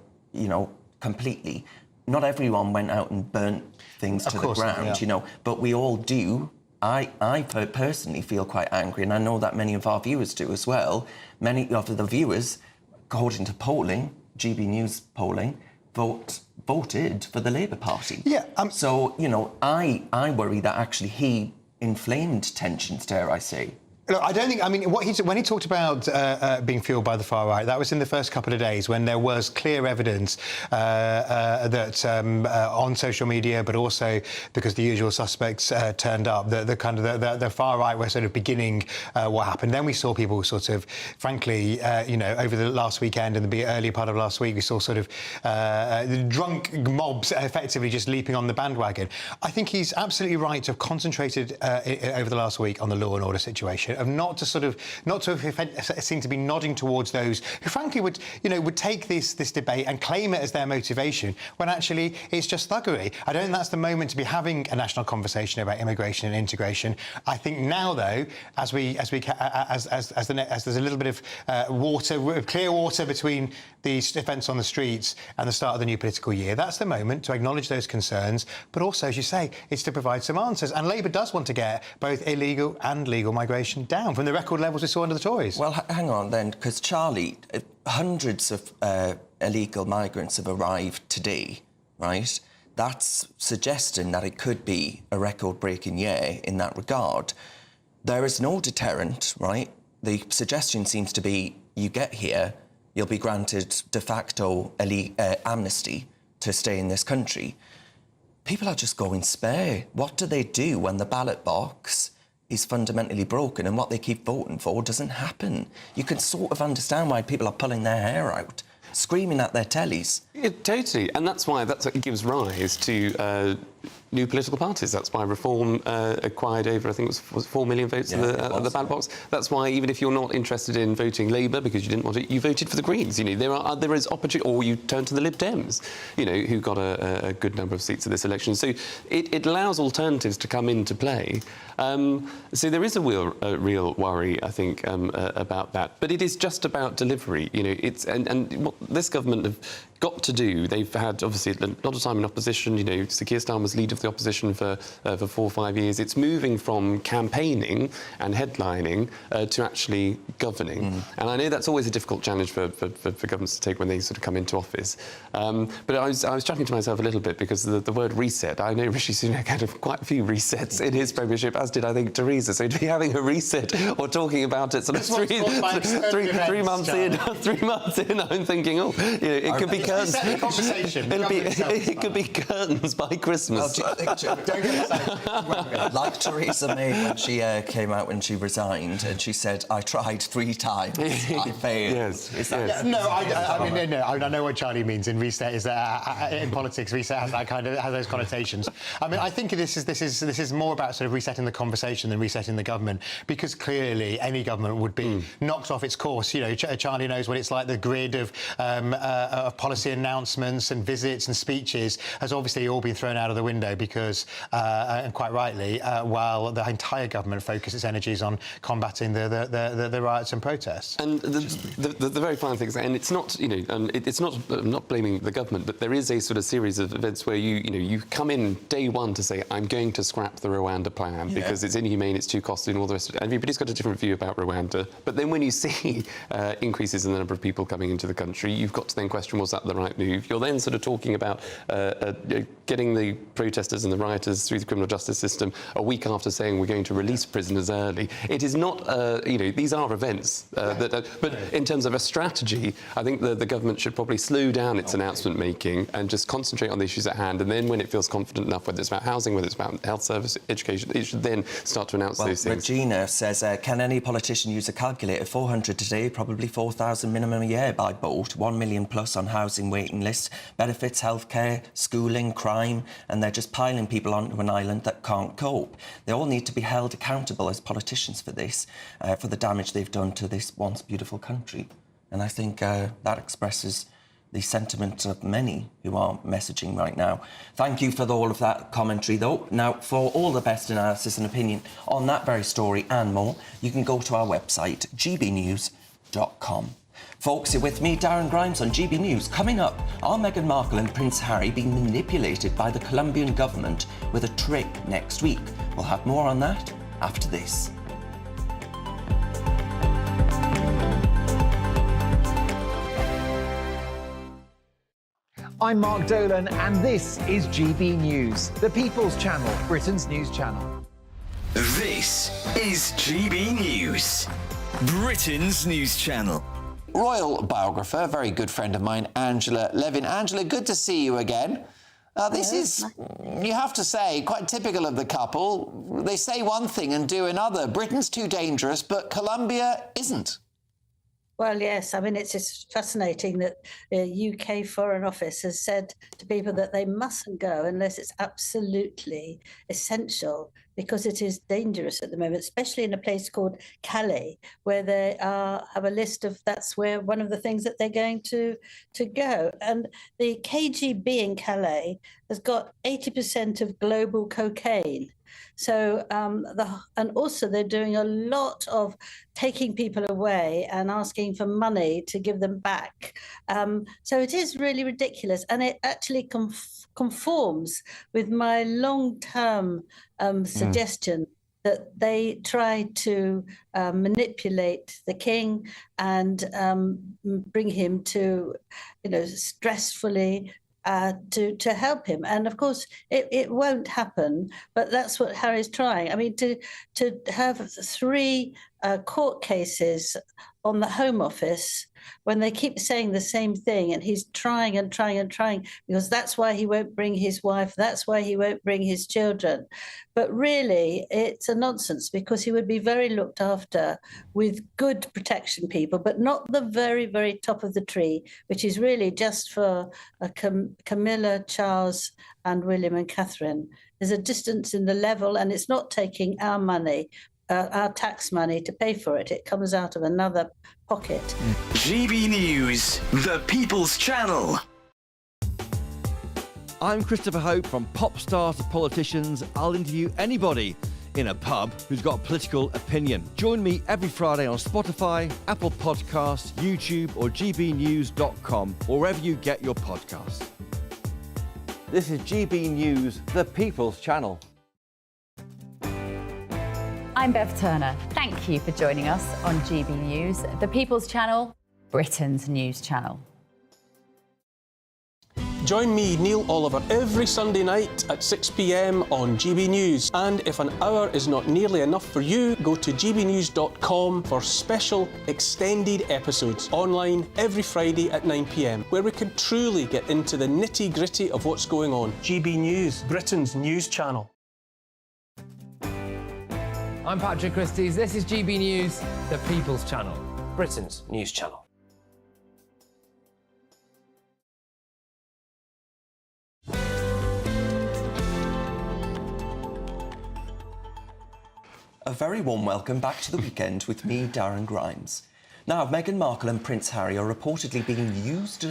completely. Not everyone went out and burnt things to the ground, but we all do. I personally feel quite angry, and I know that many of our viewers do as well. Many of the viewers, according to polling, GBNews polling, voted for the Labour Party. Yeah. So, I worry that actually he inflamed tensions, dare I say. Look, I don't think. I mean, when he talked about being fuelled by the far right, that was in the first couple of days when there was clear evidence that on social media, but also because the usual suspects turned up, the far right were sort of beginning what happened. Then we saw people sort of, frankly, over the last weekend and the earlier part of last week, we saw sort of drunk mobs effectively just leaping on the bandwagon. I think he's absolutely right to have concentrated over the last week on the law and order situation. Of not to seem to be nodding towards those who, frankly, would take this debate and claim it as their motivation when actually it's just thuggery. I don't think that's the moment to be having a national conversation about immigration and integration. I think now, though, as there's a little bit of clear water between the events on the streets and the start of the new political year, that's the moment to acknowledge those concerns. But also, as you say, it's to provide some answers. And Labour does want to get both illegal and legal migration down from the record levels we saw under the Tories. Well, hang on then, because Charlie, hundreds of illegal migrants have arrived today, right? That's suggesting that it could be a record-breaking year in that regard. There is no deterrent, right? The suggestion seems to be you get here, you'll be granted de facto amnesty to stay in this country. People are just going spare. What do they do when the ballot box is fundamentally broken and what they keep voting for doesn't happen? You can sort of understand why people are pulling their hair out, screaming at their tellies. Yeah, totally. And that's what gives rise to new political parties. That's why Reform acquired over, I think it was 4 million votes at the ballot box. That's why even if you're not interested in voting Labour because you didn't want it, you voted for the Greens. There is opportunity, or you turn to the Lib Dems, who got a good number of seats at this election. So it allows alternatives to come into play. So there is a real worry, I think, about that. But it is just about delivery. And what this government have got to do, they've had obviously a lot of time in opposition. You know, Sir Keir Starmer was leader of the opposition for 4 or 5 years. It's moving from campaigning and headlining to actually governing. And I know that's always a difficult challenge for governments to take when they sort of come into office. But I was chatting to myself a little bit because the word reset, I know Rishi Sunak had quite a few resets in his premiership, as did, I think, Theresa. So to be having a reset or talking about it sort of 3 months in, 3 months in, I'm thinking, oh, you know, it could be curtains. It could be curtains by Christmas. Like Theresa May when she came out when she resigned and she said, I tried 3 times, I failed. Yes. No, I know what Charlie means in reset. Is that in politics, reset has that has those connotations. I mean, I think this is more about sort of resetting the conversation than resetting the government, because clearly any government would be knocked off its course. You know, Charlie knows what it's like. The grid of policy announcements and visits and speeches has obviously all been thrown out of the window because, and quite rightly, while the entire government focuses its energies on combating the riots and protests. And the very final thing is, and it's not, you know, it's not, I'm not blaming the government, but there is a sort of series of events where you come in day one to say, I'm going to scrap the Rwanda plan because it's inhumane, it's too costly, and all the rest of it. Everybody's got a different view about Rwanda. But then when you see increases in the number of people coming into the country, you've got to then question, was that the right move? You're then sort of talking about getting the protesters and the rioters through the criminal justice system a week after saying we're going to release prisoners early. It is not, you know, these are events. But in terms of a strategy, I think the government should probably slow down its announcement making and just concentrate on the issues at hand. And then when it feels confident enough, whether it's about housing, whether it's about health service, education, it should then start to announce those things. Regina says, can any politician use a calculator? 400 today, probably 4,000 minimum a year by boat, 1 million plus on housing waiting lists, benefits, healthcare, schooling, crime, and they're just piling people onto an island that can't cope. They all need to be held accountable as politicians for this, for the damage they've done to this once beautiful country. And I think that expresses the sentiment of many who are messaging right now. Thank you for all of that commentary, though. Now, for all the best analysis and opinion on that very story and more, you can go to our website, gbnews.com. Folks, you're with me, Darren Grimes, on GB News. Coming up, are Meghan Markle and Prince Harry being manipulated by the Colombian government with a trick next week? We'll have more on that after this. I'm Mark Dolan, and this is GB News, the People's Channel, Britain's news channel. This is GB News, Britain's news channel. Royal biographer, a very good friend of mine, Angela Levin. Angela, good to see you again. This is, you have to say, quite typical of the couple. They say one thing and do another. Britain's too dangerous, but Colombia isn't. Well, yes. I mean, it's just fascinating that the UK Foreign Office has said to people that they mustn't go unless it's absolutely essential, because it is dangerous at the moment, especially in a place called Calais, where they have a list of, that's where one of the things that they're going to go. And the KGB in Calais has got 80% of global cocaine. So, and also they're doing a lot of taking people away and asking for money to give them back. So it is really ridiculous. And it actually conforms with my long-term suggestion that they try to manipulate the king and bring him to, stressfully to help him. And of course, it won't happen, but that's what Harry's trying. I mean, to have 3 court cases on the Home Office when they keep saying the same thing, and he's trying and trying and trying, because that's why he won't bring his wife, that's why he won't bring his children. But really, it's a nonsense, because he would be very looked after with good protection people, but not the very, very top of the tree, which is really just for Camilla, Charles and William and Catherine. There's a distance in the level, and it's not taking our money, our tax money, to pay for it. It comes out of another pocket. GB News, the People's Channel. I'm Christopher Hope. From pop stars to politicians, I'll interview anybody in a pub who's got a political opinion. Join me every Friday on Spotify, Apple Podcasts, YouTube or gbnews.com, or wherever you get your podcasts. This is GB News, the People's Channel. I'm Bev Turner. Thank you for joining us on GB News, the People's Channel, Britain's news channel. Join me, Neil Oliver, every Sunday night at 6 p.m. on GB News. And if an hour is not nearly enough for you, go to gbnews.com for special extended episodes online every Friday at 9 p.m, where we can truly get into the nitty-gritty of what's going on. GB News, Britain's news channel. I'm Patrick Christys. This is GB News, the People's Channel, Britain's news channel. A very warm welcome back to the weekend with me, Darren Grimes. Now, Meghan Markle and Prince Harry are reportedly being used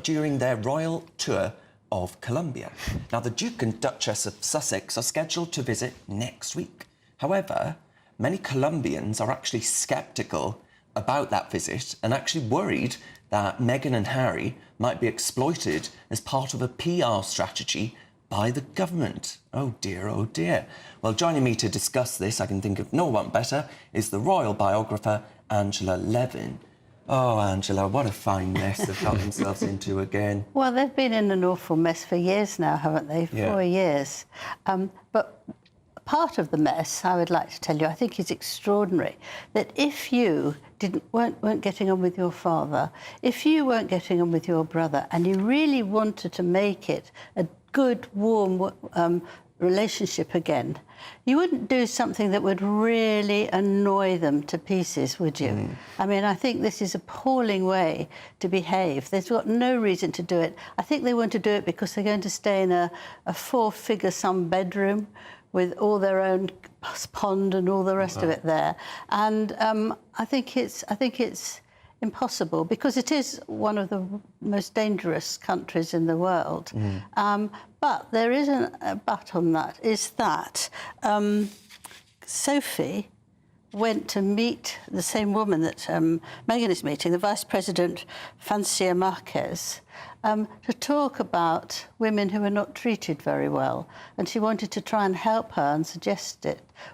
during their royal tour of Colombia. Now, the Duke and Duchess of Sussex are scheduled to visit next week. However, many Colombians are actually sceptical about that visit and actually worried that Meghan and Harry might be exploited as part of a PR strategy by the government. Oh dear, oh dear. Well, joining me to discuss this, I can think of no one better, is the royal biographer Angela Levin. Oh, Angela, what a fine mess they've got themselves into again. Well, they've been in an awful mess for years now, haven't they? Yeah. 4 years. But part of the mess, I would like to tell you, I think is extraordinary, that if you weren't getting on with your father, if you weren't getting on with your brother, and you really wanted to make it a good, warm relationship again, you wouldn't do something that would really annoy them to pieces, would you? I mean, I think this is an appalling way to behave. They've got no reason to do it. I think they want to do it because they're going to stay in a four-figure sum bedroom with all their own pond and all the rest of it there. And I think it's impossible because it is one of the most dangerous countries in the world. But there is a but on that, is that Sophie went to meet the same woman that Meghan is meeting, the Vice President Francia Marquez, to talk about women who are not treated very well. And she wanted to try and help her and suggest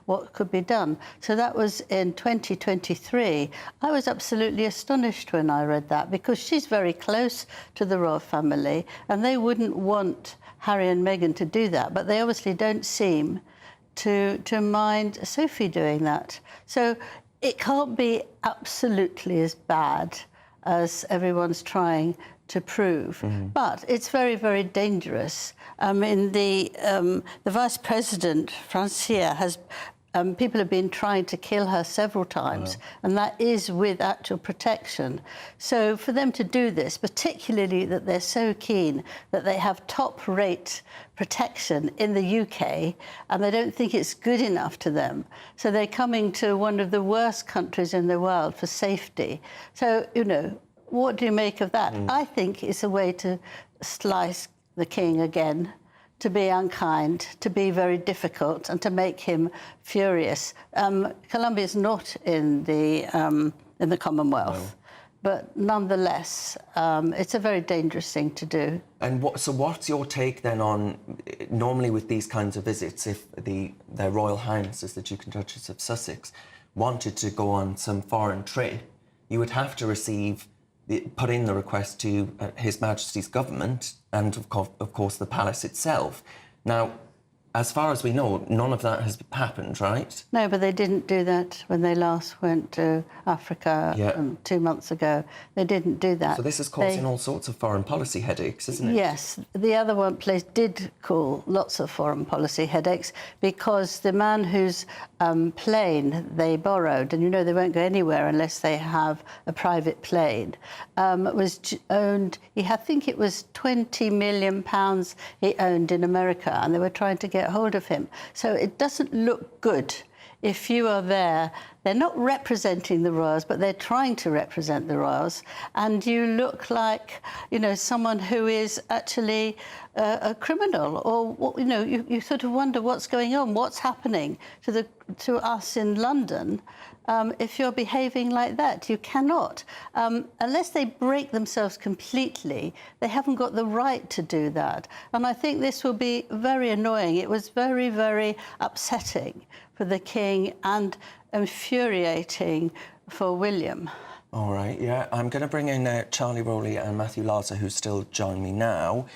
what could be done. So that was in 2023. I was absolutely astonished when I read that because she's very close to the royal family and they wouldn't want Harry and Meghan to do that, but they obviously don't seem to mind Sophie doing that. So it can't be absolutely as bad as everyone's trying to prove. But it's very, very dangerous. The Vice President, Francia, has people have been trying to kill her several times, and that is with actual protection. So for them to do this, particularly that they're so keen that they have top-rate protection in the UK, and they don't think it's good enough to them. So they're coming to one of the worst countries in the world for safety. So, you know, what do you make of that? I think it's a way to slice the king again, to be unkind, to be very difficult, and to make him furious. Colombia is not in the Commonwealth, but nonetheless, it's a very dangerous thing to do. And what's your take then on, normally with these kinds of visits, if their Royal Highnesses, the Duke and Duchess of Sussex, wanted to go on some foreign trip, you would have to put in the request to His Majesty's government and, of course, the palace itself. Now, as far as we know, none of that has happened, right? No, but they didn't do that when they last went to Africa 2 months ago. They didn't do that. So this is causing all sorts of foreign policy headaches, isn't it? Yes. The other one place did cause lots of foreign policy headaches because the man whose plane they borrowed, and you know they won't go anywhere unless they have a private plane, was owned, I think it was £20 million he owned in America, and they were trying to get hold of him. So it doesn't look good if you are there. They're not representing the royals, but they're trying to represent the royals, and you look like, you know, someone who is actually a criminal, or you sort of wonder what's going on, what's happening to us in London. If you're behaving like that, you cannot. Unless they break themselves completely, they haven't got the right to do that. And I think this will be very annoying. It was very, very upsetting for the King and infuriating for William. All right, yeah. I'm going to bring in Charlie Rowley and Matthew Larser, who still join me now.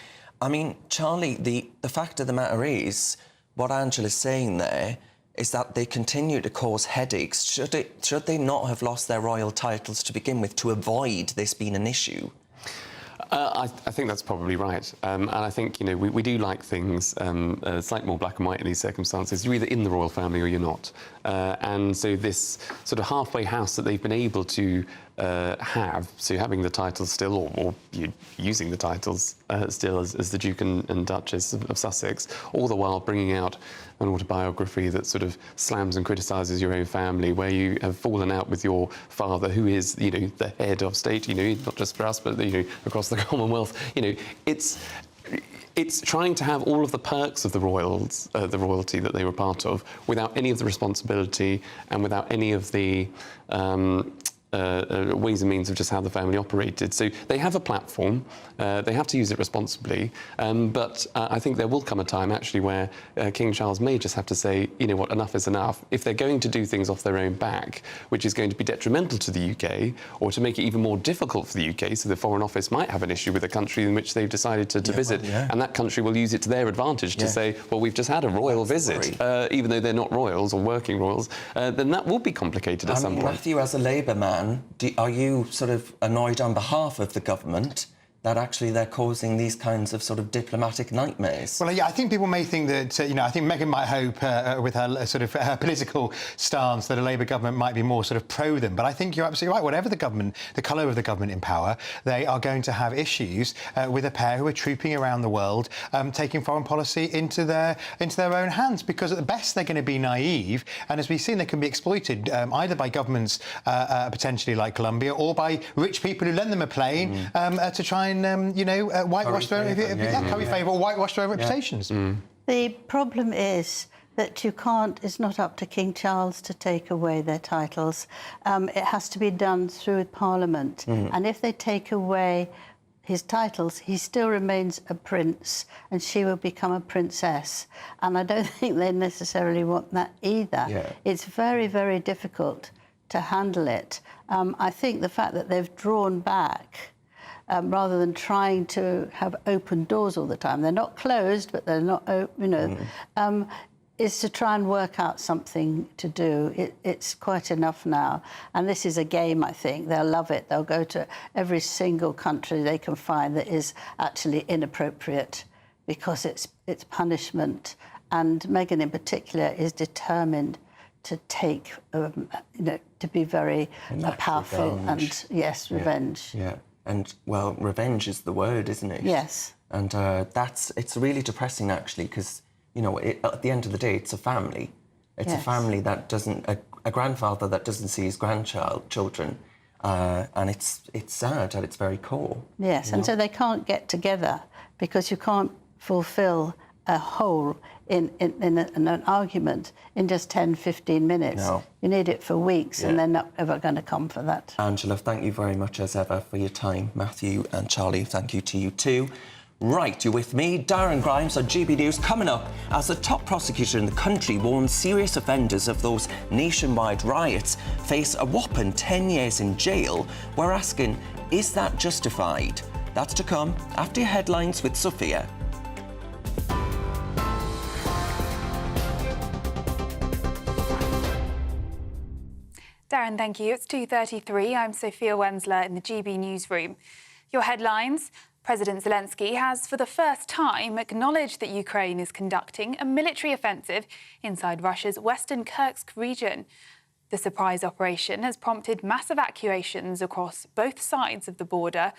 I mean, Charlie, the fact of the matter is, what Angela's saying there is that they continue to cause headaches. Should they not have lost their royal titles to begin with to avoid this being an issue? I think that's probably right. And I think, we do like things slightly more black and white in these circumstances. You're either in the royal family or you're not. And so this sort of halfway house that they've been able to have, so having the titles still, or using the titles still as the Duke and Duchess of Sussex, all the while bringing out an autobiography that sort of slams and criticises your own family, where you have fallen out with your father, who is, the head of state, not just for us, but, across the Commonwealth. It's trying to have all of the perks of the royalty that they were part of, without any of the responsibility and without any of the ways and means of just how the family operated. So they have a platform, they have to use it responsibly, but I think there will come a time, actually, where King Charles may just have to say, you know what, enough is enough. If they're going to do things off their own back, which is going to be detrimental to the UK, or to make it even more difficult for the UK, so the Foreign Office might have an issue with a country in which they've decided to visit, and that country will use it to their advantage to say, well, we've just had a royal visit, even though they're not royals or working royals, then that will be complicated at some point. Matthew, as a Labour man, are you sort of annoyed on behalf of the government that actually they're causing these kinds of sort of diplomatic nightmares? Well, yeah, I think people may think that, I think Meghan might hope with her sort of her political stance that a Labour government might be more sort of pro them. But I think you're absolutely right. Whatever the colour of the government in power, they are going to have issues with a pair who are trooping around the world, taking foreign policy into their own hands, because at the best they're going to be naive, and as we've seen, they can be exploited either by governments potentially like Colombia, or by rich people who lend them a plane to try and whitewash their curry favour or whitewash their own reputations. The problem is that it's not up to King Charles to take away their titles. It has to be done through Parliament. And if they take away his titles, he still remains a prince, and she will become a princess. And I don't think they necessarily want that either. It's very, very difficult to handle it. I think the fact that they've drawn back, rather than trying to have open doors all the time. They're not closed, but they're not, is to try and work out something to do. It's quite enough now. And this is a game, I think. They'll love it. They'll go to every single country they can find that is actually inappropriate, because it's punishment. And Meghan, in particular, is determined to take, to be very powerful. Revenge. And, revenge. Yeah. And, well, revenge is the word, isn't it? Yes. And it's really depressing, actually, because, at the end of the day, it's a family. It's a family that doesn't... A grandfather that doesn't see his grandchildren. And it's sad at its very core. Yes, and so they can't get together, because you can't fulfil a whole in an argument in just 10, 15 minutes. No. You need it for weeks, and they're not ever going to come for that. Angela, thank you very much as ever for your time. Matthew and Charlie, thank you to you too. Right, you're with me, Darren Grimes on GB News. Coming up, as the top prosecutor in the country warns serious offenders of those nationwide riots face a whopping 10 years in jail, we're asking, is that justified? That's to come after your headlines with Sophia. Darren, thank you. It's 2:33. I'm Sophia Wensler in the GB newsroom. Your headlines. President Zelensky has, for the first time, acknowledged that Ukraine is conducting a military offensive inside Russia's western Kursk region. The surprise operation has prompted mass evacuations across both sides of the border.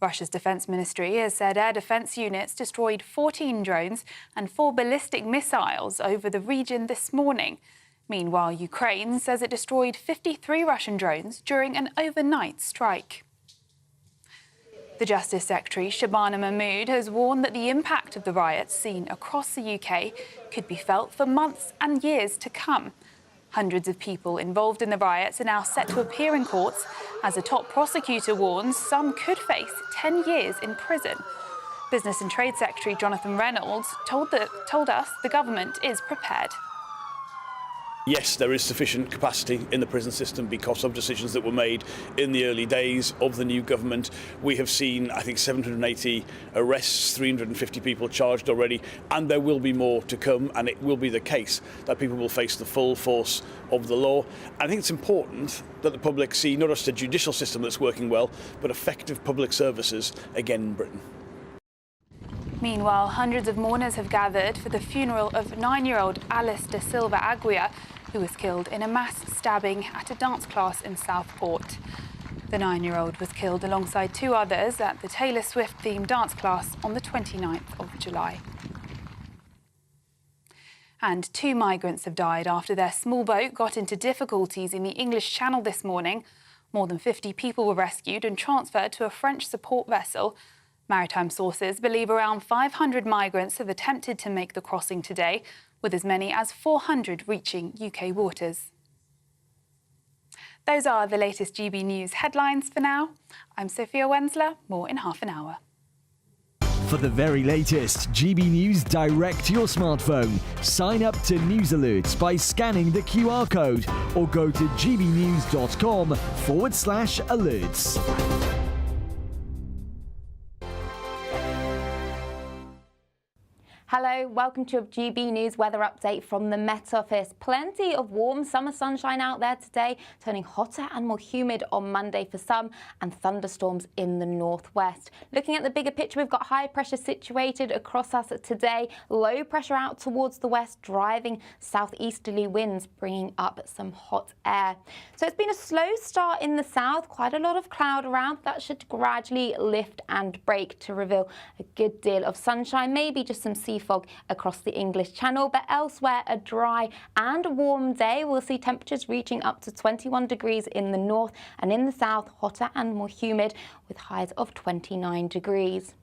Russia's defence ministry has said air defence units destroyed 14 drones and 4 ballistic missiles over the region this morning. Meanwhile, Ukraine says it destroyed 53 Russian drones during an overnight strike. The Justice Secretary, Shabana Mahmood, has warned that the impact of the riots seen across the UK could be felt for months and years to come. Hundreds of people involved in the riots are now set to appear in courts. As a top prosecutor warns, some could face 10 years in prison. Business and Trade Secretary Jonathan Reynolds told us the government is prepared. Yes, there is sufficient capacity in the prison system because of decisions that were made in the early days of the new government. We have seen, I think, 780 arrests, 350 people charged already, and there will be more to come, and it will be the case that people will face the full force of the law. I think it's important that the public see not just a judicial system that's working well, but effective public services again in Britain. Meanwhile, hundreds of mourners have gathered for the funeral of 9-year-old Alice da Silva Aguia, who was killed in a mass stabbing at a dance class in Southport. The 9-year-old was killed alongside 2 others at the Taylor Swift-themed dance class on the 29th of July. And 2 migrants have died after their small boat got into difficulties in the English Channel this morning. More than 50 people were rescued and transferred to a French support vessel. Maritime sources believe around 500 migrants have attempted to make the crossing today, with as many as 400 reaching UK waters. Those are the latest GB News headlines for now. I'm Sophia Wensler. More in half an hour. For the very latest GB News direct to your smartphone, sign up to News Alerts by scanning the QR code or go to gbnews.com/alerts. Hello, welcome to a GB News weather update from the Met Office. Plenty of warm summer sunshine out there today, turning hotter and more humid on Monday for some, and thunderstorms in the northwest. Looking at the bigger picture, we've got high pressure situated across us today, low pressure out towards the west, driving southeasterly winds, bringing up some hot air. So it's been a slow start in the south, quite a lot of cloud around. That should gradually lift and break to reveal a good deal of sunshine, maybe just some sea fog across the English Channel, but elsewhere a dry and warm day. We'll see temperatures reaching up to 21 degrees in the north, and in the south hotter and more humid with highs of 29 degrees.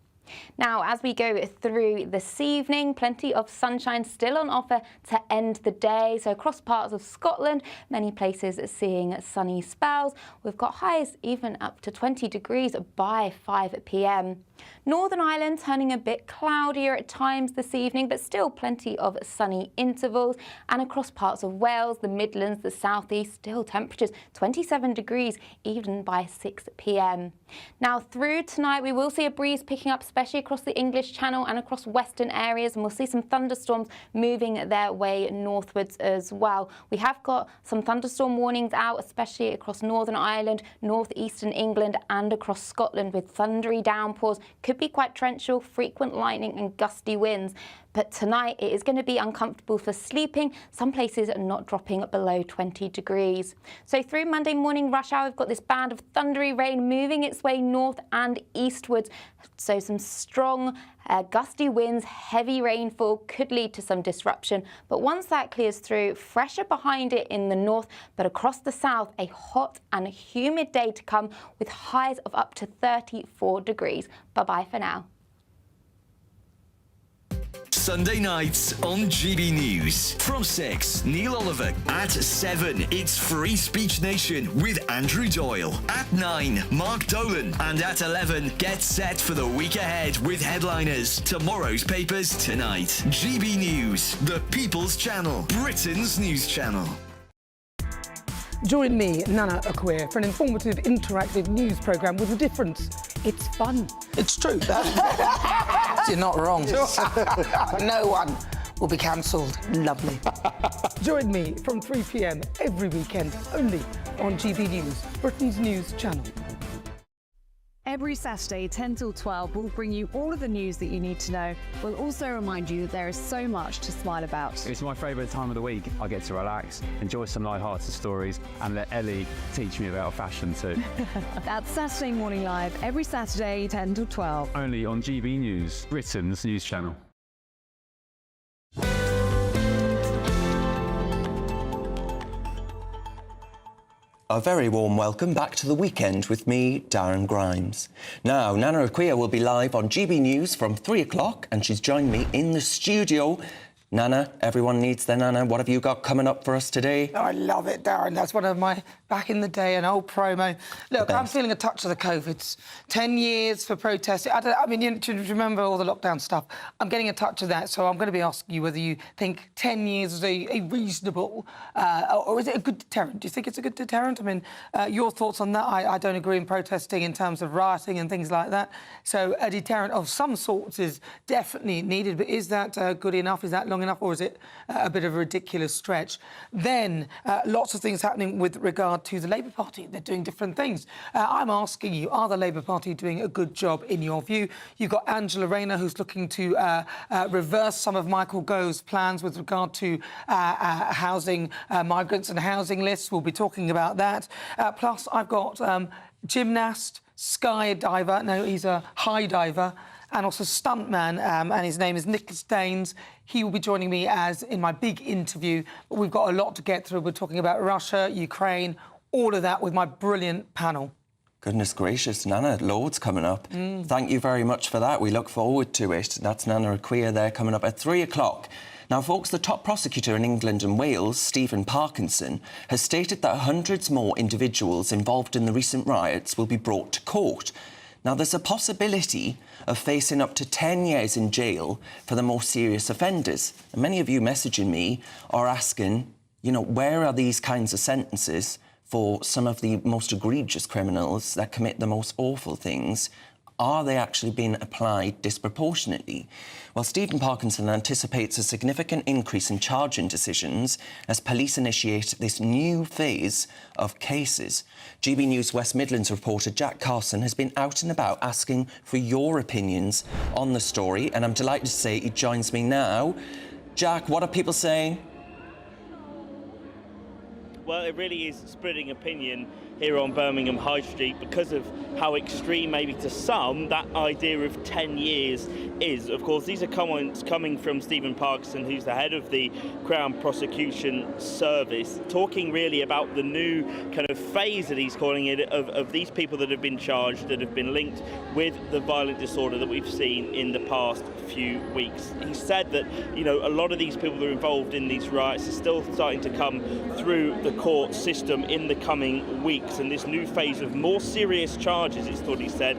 Now, as we go through this evening, plenty of sunshine still on offer to end the day. So across parts of Scotland, many places seeing sunny spells. We've got highs even up to 20 degrees by 5 p.m. Northern Ireland turning a bit cloudier at times this evening, but still plenty of sunny intervals. And across parts of Wales, the Midlands, the South East, still temperatures 27 degrees even by 6 p.m. Now through tonight, we will see a breeze picking up, especially across the English Channel and across western areas, and we'll see some thunderstorms moving their way northwards as well. We have got some thunderstorm warnings out, especially across Northern Ireland, northeastern England and across Scotland, with thundery downpours. Could be quite torrential, frequent lightning and gusty winds. But tonight it is going to be uncomfortable for sleeping. Some places are not dropping below 20 degrees. So through Monday morning rush hour, we've got this band of thundery rain moving its way north and eastwards. So some strong gusty winds, heavy rainfall could lead to some disruption. But once that clears through, fresher behind it in the north, but across the south, a hot and humid day to come with highs of up to 34 degrees. Bye-bye for now. Sunday nights on GB News. From 6, Neil Oliver. At 7, it's Free Speech Nation with Andrew Doyle. At 9, Mark Dolan. And at 11, get set for the week ahead with headliners. Tomorrow's papers tonight. GB News, the People's Channel, Britain's news channel. Join me, Nana Akua, for an informative, interactive news programme with a difference. It's fun. It's true. You're not wrong. No one will be cancelled. Lovely. Join me from 3 p.m. every weekend, only on GB News, Britain's news channel. Every Saturday, 10 till 12, we'll bring you all of the news that you need to know. We'll also remind you that there is so much to smile about. It's my favourite time of the week. I get to relax, enjoy some light-hearted stories, and let Ellie teach me about fashion too. That's Saturday Morning Live, every Saturday, 10 till 12. Only on GB News, Britain's news channel. A very warm welcome back to the weekend with me, Darren Grimes. Now, Nana Akua will be live on GB News from 3 o'clock, and she's joined me in the studio. Nana, everyone needs their Nana. What have you got coming up for us today? Oh, I love it, Darren. That's one of my, back in the day, an old promo. Look, I'm feeling a touch of the COVIDs. 10 years for protesting. I mean, you remember all the lockdown stuff. I'm getting a touch of that, so I'm going to be asking you whether you think 10 years is a reasonable, or is it a good deterrent? Do you think it's a good deterrent? I mean, your thoughts on that? I don't agree in protesting in terms of rioting and things like that. So a deterrent of some sorts is definitely needed, but is that good enough? Is that long enough, or is it a bit of a ridiculous stretch? Then lots of things happening with regard to the Labour Party. They're doing different things. I'm asking you, are the Labour Party doing a good job in your view? You've got Angela Rayner, who's looking to reverse some of Michael Gove's plans with regard to housing migrants and housing lists. We'll be talking about that. Plus, I've got gymnast, skydiver, no, he's a high diver, and also stuntman, and his name is Nicholas Danes. He will be joining me as in my big interview. But we've got a lot to get through. We're talking about Russia, Ukraine, all of that with my brilliant panel. Goodness gracious, Nana, loads coming up. Thank you very much for that. We look forward to it. That's Nana Akua there coming up at 3 o'clock. Now, folks, the top prosecutor in England and Wales, Stephen Parkinson, has stated that hundreds more individuals involved in the recent riots will be brought to court. Now, there's a possibility of facing up to 10 years in jail for the more serious offenders. And many of you messaging me are asking, you know, where are these kinds of sentences for some of the most egregious criminals that commit the most awful things? Are they actually being applied disproportionately? Well, Stephen Parkinson anticipates a significant increase in charging decisions as police initiate this new phase of cases. GB News West Midlands reporter Jack Carson has been out and about asking for your opinions on the story, and I'm delighted to say he joins me now. Jack, what are people saying? Well, it really is spreading opinion here on Birmingham High Street because of how extreme, maybe to some, that idea of 10 years is. Of course, these are comments coming from Stephen Parkinson, who's the head of the Crown Prosecution Service, talking really about the new kind of phase that he's calling it of these people that have been charged, that have been linked with the violent disorder that we've seen in the past few weeks. He said that, you know, a lot of these people that are involved in these riots are still starting to come through the court system in the coming weeks. And this new phase of more serious charges, it's thought he said,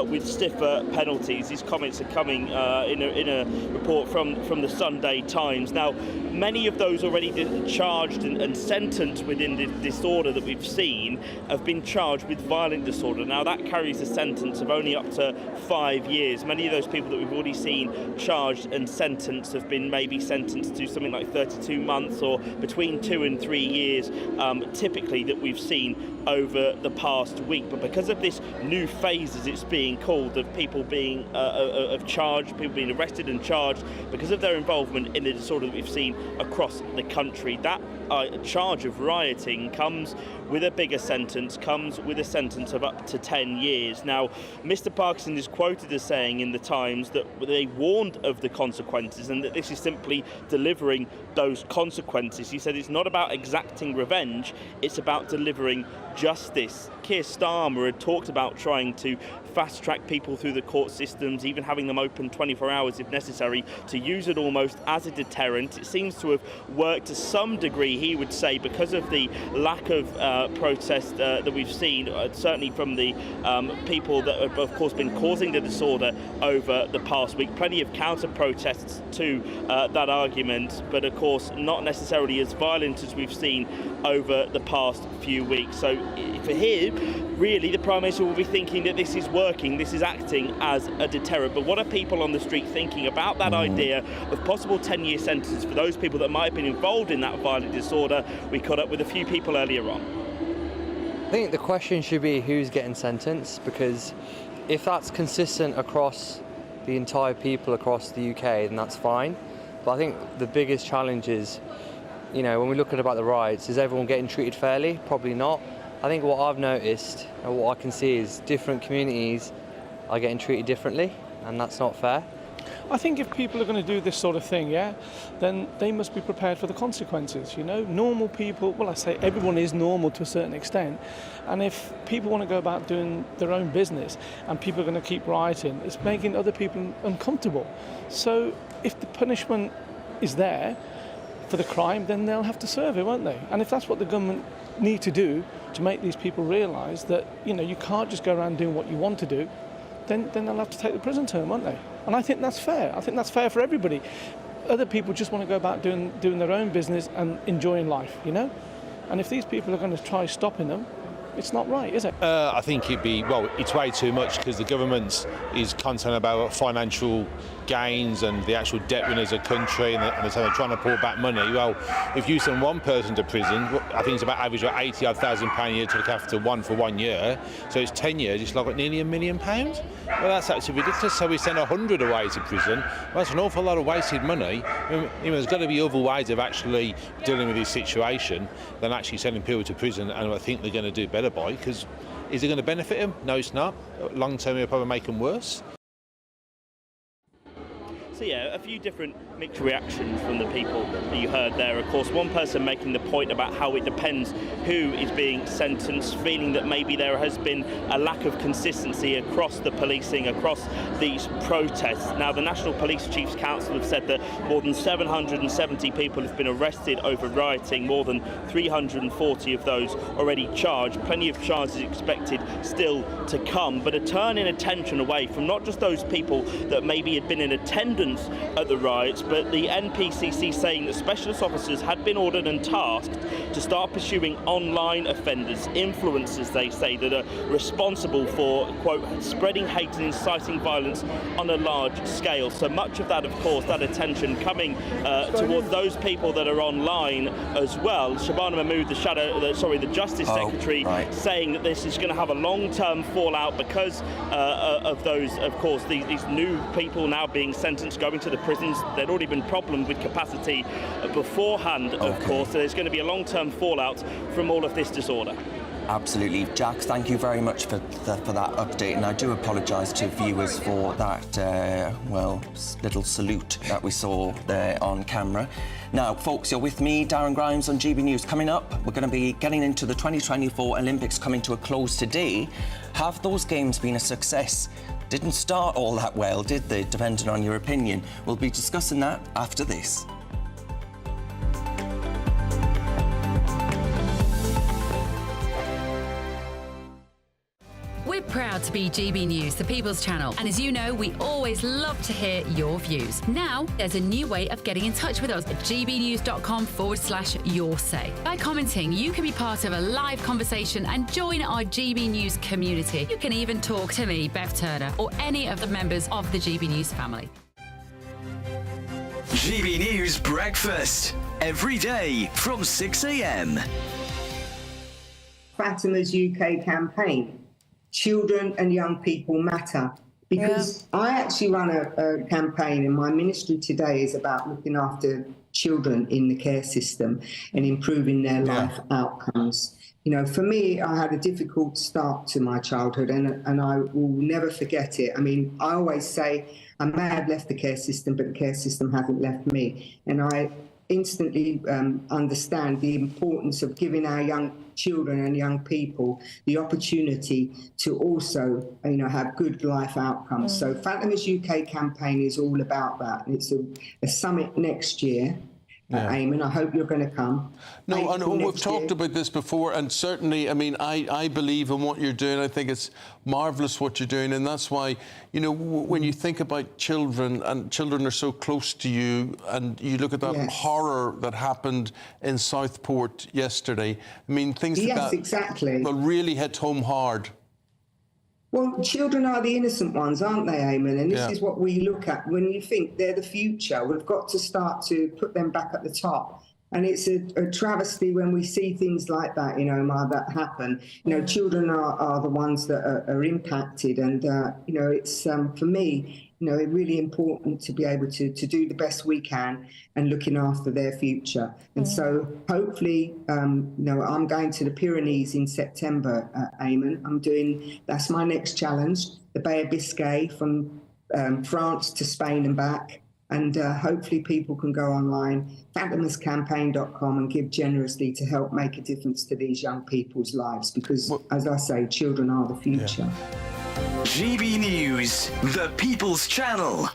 with stiffer penalties. These comments are coming in a report from the Sunday Times. Now, many of those already charged and sentenced within the disorder that we've seen have been charged with violent disorder. Now, that carries a sentence of only up to 5 years. Many of those people that we've already seen charged and sentenced have been maybe sentenced to something like 32 months or between 2 and 3 years, typically, that we've seen over the past week. But because of this new phase, as it's being called, of people being charged, people being arrested and charged because of their involvement in the disorder that we've seen across the country, that charge of rioting comes with a bigger sentence, comes with a sentence of up to 10 years. Now, Mr. Parkinson is quoted as saying in the Times that they warned of the consequences and that this is simply delivering those consequences. He said it's not about exacting revenge, it's about delivering justice. Keir Starmer had talked about trying to fast-track people through the court systems, even having them open 24 hours if necessary, to use it almost as a deterrent. It seems to have worked to some degree, he would say, because of the lack of protest that we've seen, certainly from the people that have, of course, been causing the disorder over the past week. Plenty of counter-protests to that argument, but, of course, not necessarily as violent as we've seen over the past few weeks. So for him, really, the Prime Minister will be thinking that this is working, this is acting as a deterrent. But what are people on the street thinking about that idea of possible 10-year sentences for those people that might have been involved in that violent disorder? We caught up with a few people earlier on. I think the question should be who's getting sentenced, because if that's consistent across the entire people across the UK, then that's fine. But I think the biggest challenge is, you know, when we look at about the riots, is everyone getting treated fairly? Probably not. I think what I've noticed and what I can see is different communities are getting treated differently, and that's not fair. I think if people are going to do this sort of thing, yeah, then they must be prepared for the consequences, you know. Normal people, well, I say everyone is normal to a certain extent, and if people want to go about doing their own business and people are going to keep rioting, it's making other people uncomfortable. So if the punishment is there for the crime, then they'll have to serve it, won't they? And if that's what the government need to do to make these people realise that, you know, you can't just go around doing what you want to do, then they'll have to take the prison term, won't they? And I think that's fair. I think that's fair for everybody. Other people just want to go about doing their own business and enjoying life, you know? And if these people are going to try stopping them, it's not right, is it? I think it's way too much, because the government is concerned about financial gains and the actual debt we as a country, and they're trying to pull back money. Well, if you send one person to prison, I think it's about average of £80,000 a year to look after one for 1 year. So it's 10 years, it's like nearly £1 million. Well, that's actually ridiculous. So we send 100 away to prison. Well, that's an awful lot of wasted money. There's got to be other ways of actually dealing with this situation than actually sending people to prison, and I think they're going to do better by, because is it going to benefit them? No, it's not. Long term, it'll probably make them worse. So yeah, a few different mixed reactions from the people that you heard there. Of course, one person making the point about how it depends who is being sentenced, feeling that maybe there has been a lack of consistency across the policing, across these protests. Now, the National Police Chiefs Council have said that more than 770 people have been arrested over rioting, more than 340 of those already charged. Plenty of charges expected still to come, but a turn in attention away from not just those people that maybe had been in attendance at the riots, but the NPCC saying that specialist officers had been ordered and tasked to start pursuing online offenders, influencers, they say, that are responsible for, quote, spreading hate and inciting violence on a large scale. So much of that, of course, that attention coming towards those people that are online as well. Shabana Mahmood, the Justice Secretary, saying that this is going to have a long-term fallout because of those, of course, these new people now being sentenced, going to the prisons. There'd already been problems with capacity beforehand, of course, so there's going to be a long-term fallout from all of this disorder. Absolutely. Jax, thank you very much for that update, and I do apologise to viewers for that, little salute that we saw there on camera. Now, folks, you're with me, Darren Grimes, on GB News. Coming up, we're going to be getting into the 2024 Olympics coming to a close today. Have those games been a success? Didn't start all that well, did they? Depending on your opinion. We'll be discussing that after this. We're proud to be GB News, the People's Channel, and as you know, we always love to hear your views. Now, there's a new way of getting in touch with us at gbnews.com/yoursay. By commenting, you can be part of a live conversation and join our GB News community. You can even talk to me, Bev Turner, or any of the members of the GB News family. GB News Breakfast, every day from 6 a.m. Fatima's UK campaign. Children and young people matter, because I actually run a campaign, and my ministry today is about looking after children in the care system and improving their life outcomes. You know, for me, I had a difficult start to my childhood, and I will never forget it. I mean, I always say I may have left the care system, but the care system hasn't left me. And I instantly understand the importance of giving our young children and young people the opportunity to also, have good life outcomes. So Fatima's UK campaign is all about that. It's a summit next year. Eamon, I hope you're going to come. No, and we've talked about this before, and certainly, I believe in what you're doing. I think it's marvellous what you're doing, and that's why, when you think about children, and children are so close to you, and you look at that horror that happened in Southport yesterday, things like that exactly. will really hit home hard. Well, children are the innocent ones, aren't they, Eamon? And this is what we look at when you think they're the future. We've got to start to put them back at the top. And it's a travesty when we see things like that, Omar, that happen. Children are the ones that are impacted. And, it's, for me, really important to be able to do the best we can and looking after their future. And so hopefully, I'm going to the Pyrenees in September, Eamon. That's my next challenge, the Bay of Biscay from France to Spain and back. And hopefully people can go online, fathomlesscampaign.com, and give generously to help make a difference to these young people's lives. Because, as I say, children are the future. GB News, the People's Channel.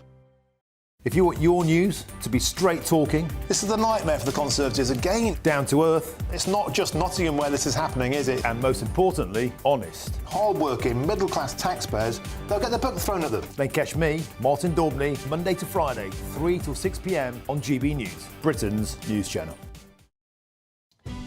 If you want your news to be straight talking... This is a nightmare for the Conservatives again. Down to earth. It's not just Nottingham where this is happening, is it? And most importantly, honest. Hard-working, middle-class taxpayers, they'll get their book thrown at them. Then catch me, Martin Daubney, Monday to Friday, 3 till 6 p.m. on GB News, Britain's news channel.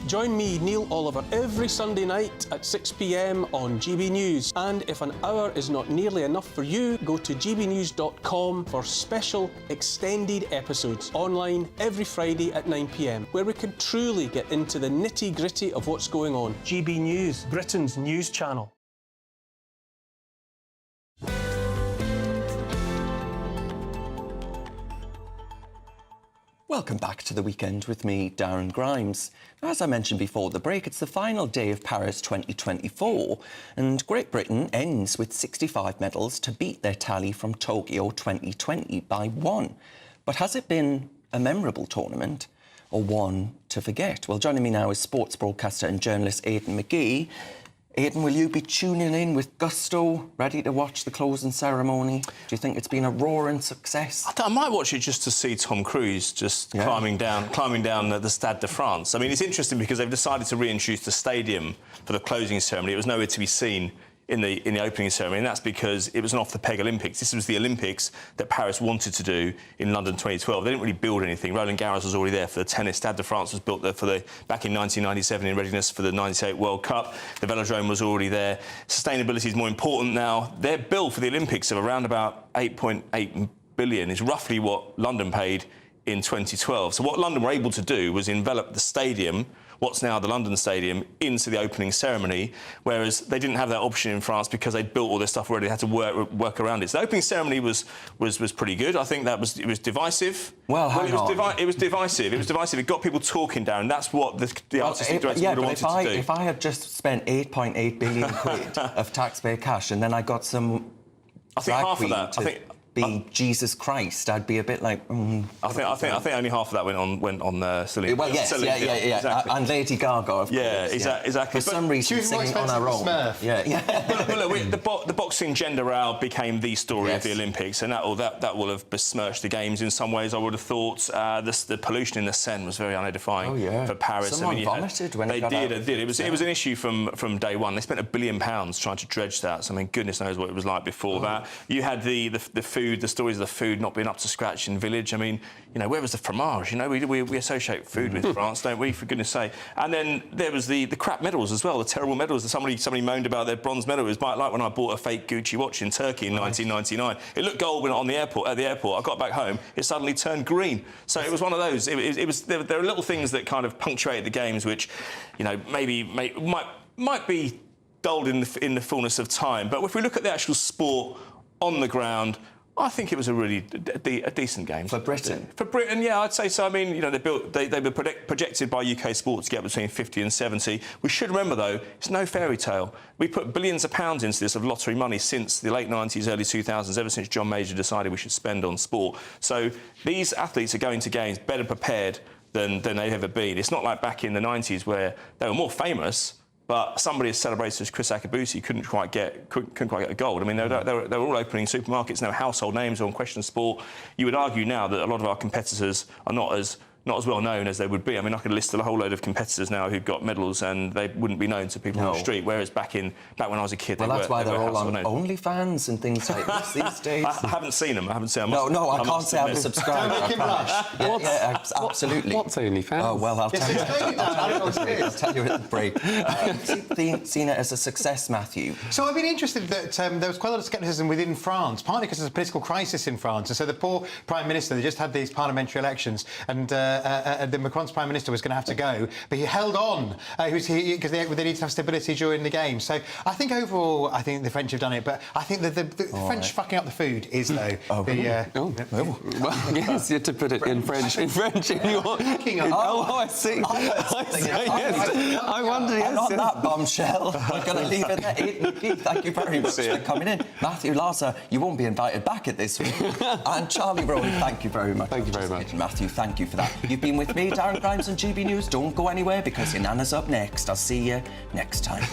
Join me, Neil Oliver, every Sunday night at 6 p.m. on GB News. And if an hour is not nearly enough for you, go to gbnews.com for special extended episodes online every Friday at 9 p.m, where we can truly get into the nitty-gritty of what's going on. GB News, Britain's news channel. Welcome back to The Weekend with me, Darren Grimes. As I mentioned before the break, it's the final day of Paris 2024, and Great Britain ends with 65 medals to beat their tally from Tokyo 2020 by 1. But has it been a memorable tournament, or one to forget? Well, joining me now is sports broadcaster and journalist Aidan McGee. Aidan, will you be tuning in with gusto, ready to watch the closing ceremony? Do you think it's been a roaring success? I might watch it just to see Tom Cruise just climbing down the Stade de France. I mean, it's interesting because they've decided to reintroduce the stadium for the closing ceremony. It was nowhere to be seen in the opening ceremony, and that's because it was an off-the-peg Olympics. This was the Olympics that Paris wanted to do in London 2012. They didn't really build anything. Roland Garros was already there for the tennis. Stade de France was built there back in 1997 in readiness for the 98 World Cup. The velodrome was already there. Sustainability is more important now. Their bill for the Olympics of around about 8.8 billion is roughly what London paid in 2012. So what London were able to do was envelop the stadium, what's now the London Stadium, into the opening ceremony, whereas they didn't have that option in France because they'd built all this stuff already. They had to work around it. So the opening ceremony was pretty good. I think it was divisive. Well, it was divisive. It was divisive. It got people talking, Darren. That's what the artistic director would have wanted to do. If I had just spent 8.8 billion quid of taxpayer cash and then I got some... I think half of that... Be Jesus Christ, I'd be a bit like. I think only half of that went on Celine. Well, yes, yeah, exactly. And Lady Gaga, of course. Exactly. For some reason, singing on her own. But look, the boxing gender row became the story of the Olympics, and that will have besmirched the games in some ways. I would have thought the pollution in the Seine was very unedifying for Paris. Someone vomited when they did. It was an issue from day one. They spent £1 billion trying to dredge that. So I mean, goodness knows what it was like before that. You had the food. The stories of the food not being up to scratch in Village. I mean, where was the fromage? We associate food with France, don't we? For goodness sake. And then there was the crap medals as well, the terrible medals that somebody moaned about their bronze medal. It was like when I bought a fake Gucci watch in Turkey in 1999. It looked gold at the airport. I got back home, it suddenly turned green. So it was one of those. There are little things that kind of punctuate the games, which, might be dulled in the fullness of time. But if we look at the actual sport on the ground, I think it was a really decent game. For Britain? For Britain, yeah, I'd say so. I mean, they were projected by UK Sport to get between 50 and 70. We should remember, though, it's no fairy tale. We put billions of pounds into this of lottery money since the late 90s, early 2000s, ever since John Major decided we should spend on sport. So these athletes are going to games better prepared than they've ever been. It's not like back in the 90s where they were more famous, but somebody as celebrated as Chris Akabusi couldn't quite get a gold. I mean, they were all opening supermarkets, now household names on Question Sport. You would argue now that a lot of our competitors are not as well known as they would be. I mean, I could list a whole load of competitors now who've got medals and they wouldn't be known to people on the street, whereas back when I was a kid, that's why they're all on OnlyFans and things like this these days. I haven't seen them. I can't say I'm subscribed. Don't make him blush. Absolutely. What's OnlyFans? Oh, well, I'll tell you. I'll tell you at the break. Have you seen it as a success, Matthew? So I've been interested that there was quite a lot of scepticism within France, partly because there's a political crisis in France. And so the poor Prime Minister, they just had these parliamentary elections, and Macron's Prime Minister was going to have to go, but he held on because they need to have stability during the game. So I think overall, I think the French have done it, but I think the French fucking up the food is, though. Well, yes, you had to put it in French. In French, I see. I wonder, yes. On that bombshell, we're going to leave it there. Thank you very much for coming in. Matthew Larser, you won't be invited back at this week. And Charlie Rowley, thank you very much. Thank you very much. Matthew, thank you for that. You've been with me, Darren Grimes, on GB News. Don't go anywhere because your Nana's up next. I'll see you next time.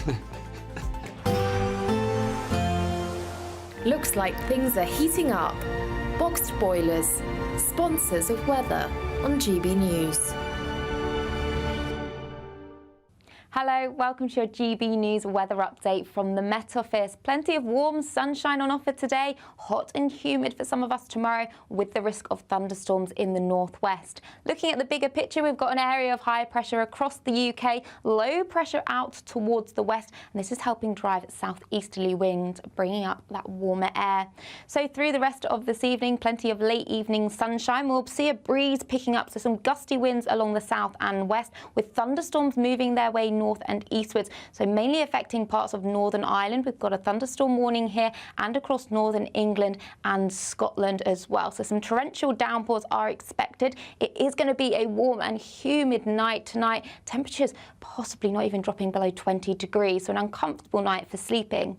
Looks like things are heating up. Boxed boilers, sponsors of weather on GB News. Hello, welcome to your GB News weather update from the Met Office. Plenty of warm sunshine on offer today, hot and humid for some of us tomorrow with the risk of thunderstorms in the northwest. Looking at the bigger picture, we've got an area of high pressure across the UK, low pressure out towards the west, and this is helping drive southeasterly winds, bringing up that warmer air. So through the rest of this evening, plenty of late evening sunshine. We'll see a breeze picking up, so some gusty winds along the south and west, with thunderstorms moving their way north and eastwards, so mainly affecting parts of Northern Ireland. We've got a thunderstorm warning here and across northern England and Scotland as well. So some torrential downpours are expected. It is going to be a warm and humid night tonight. Temperatures possibly not even dropping below 20 degrees, so an uncomfortable night for sleeping.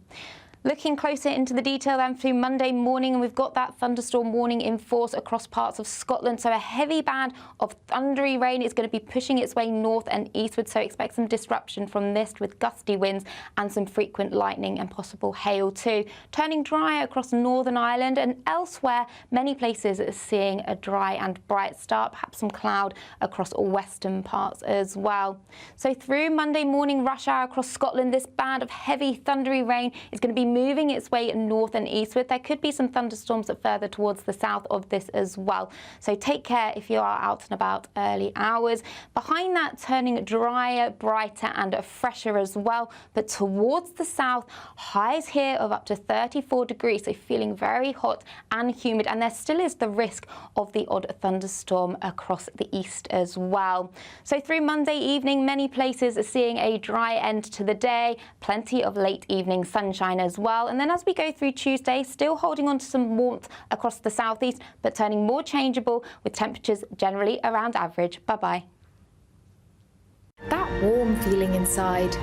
Looking closer into the detail then through Monday morning, and we've got that thunderstorm warning in force across parts of Scotland. So a heavy band of thundery rain is going to be pushing its way north and eastward. So expect some disruption from this with gusty winds and some frequent lightning and possible hail too. Turning dry across Northern Ireland and elsewhere, many places are seeing a dry and bright start, perhaps some cloud across all western parts as well. So through Monday morning rush hour across Scotland, this band of heavy thundery rain is going to be moving its way north and eastward. There could be some thunderstorms further towards the south of this as well. So take care if you are out and about early hours. Behind that, turning drier, brighter and fresher as well. But towards the south, highs here of up to 34 degrees. So feeling very hot and humid. And there still is the risk of the odd thunderstorm across the east as well. So through Monday evening, many places are seeing a dry end to the day. Plenty of late evening sunshine as well. And then as we go through Tuesday, still holding on to some warmth across the southeast, but turning more changeable with temperatures generally around average. Bye-bye. That warm feeling inside.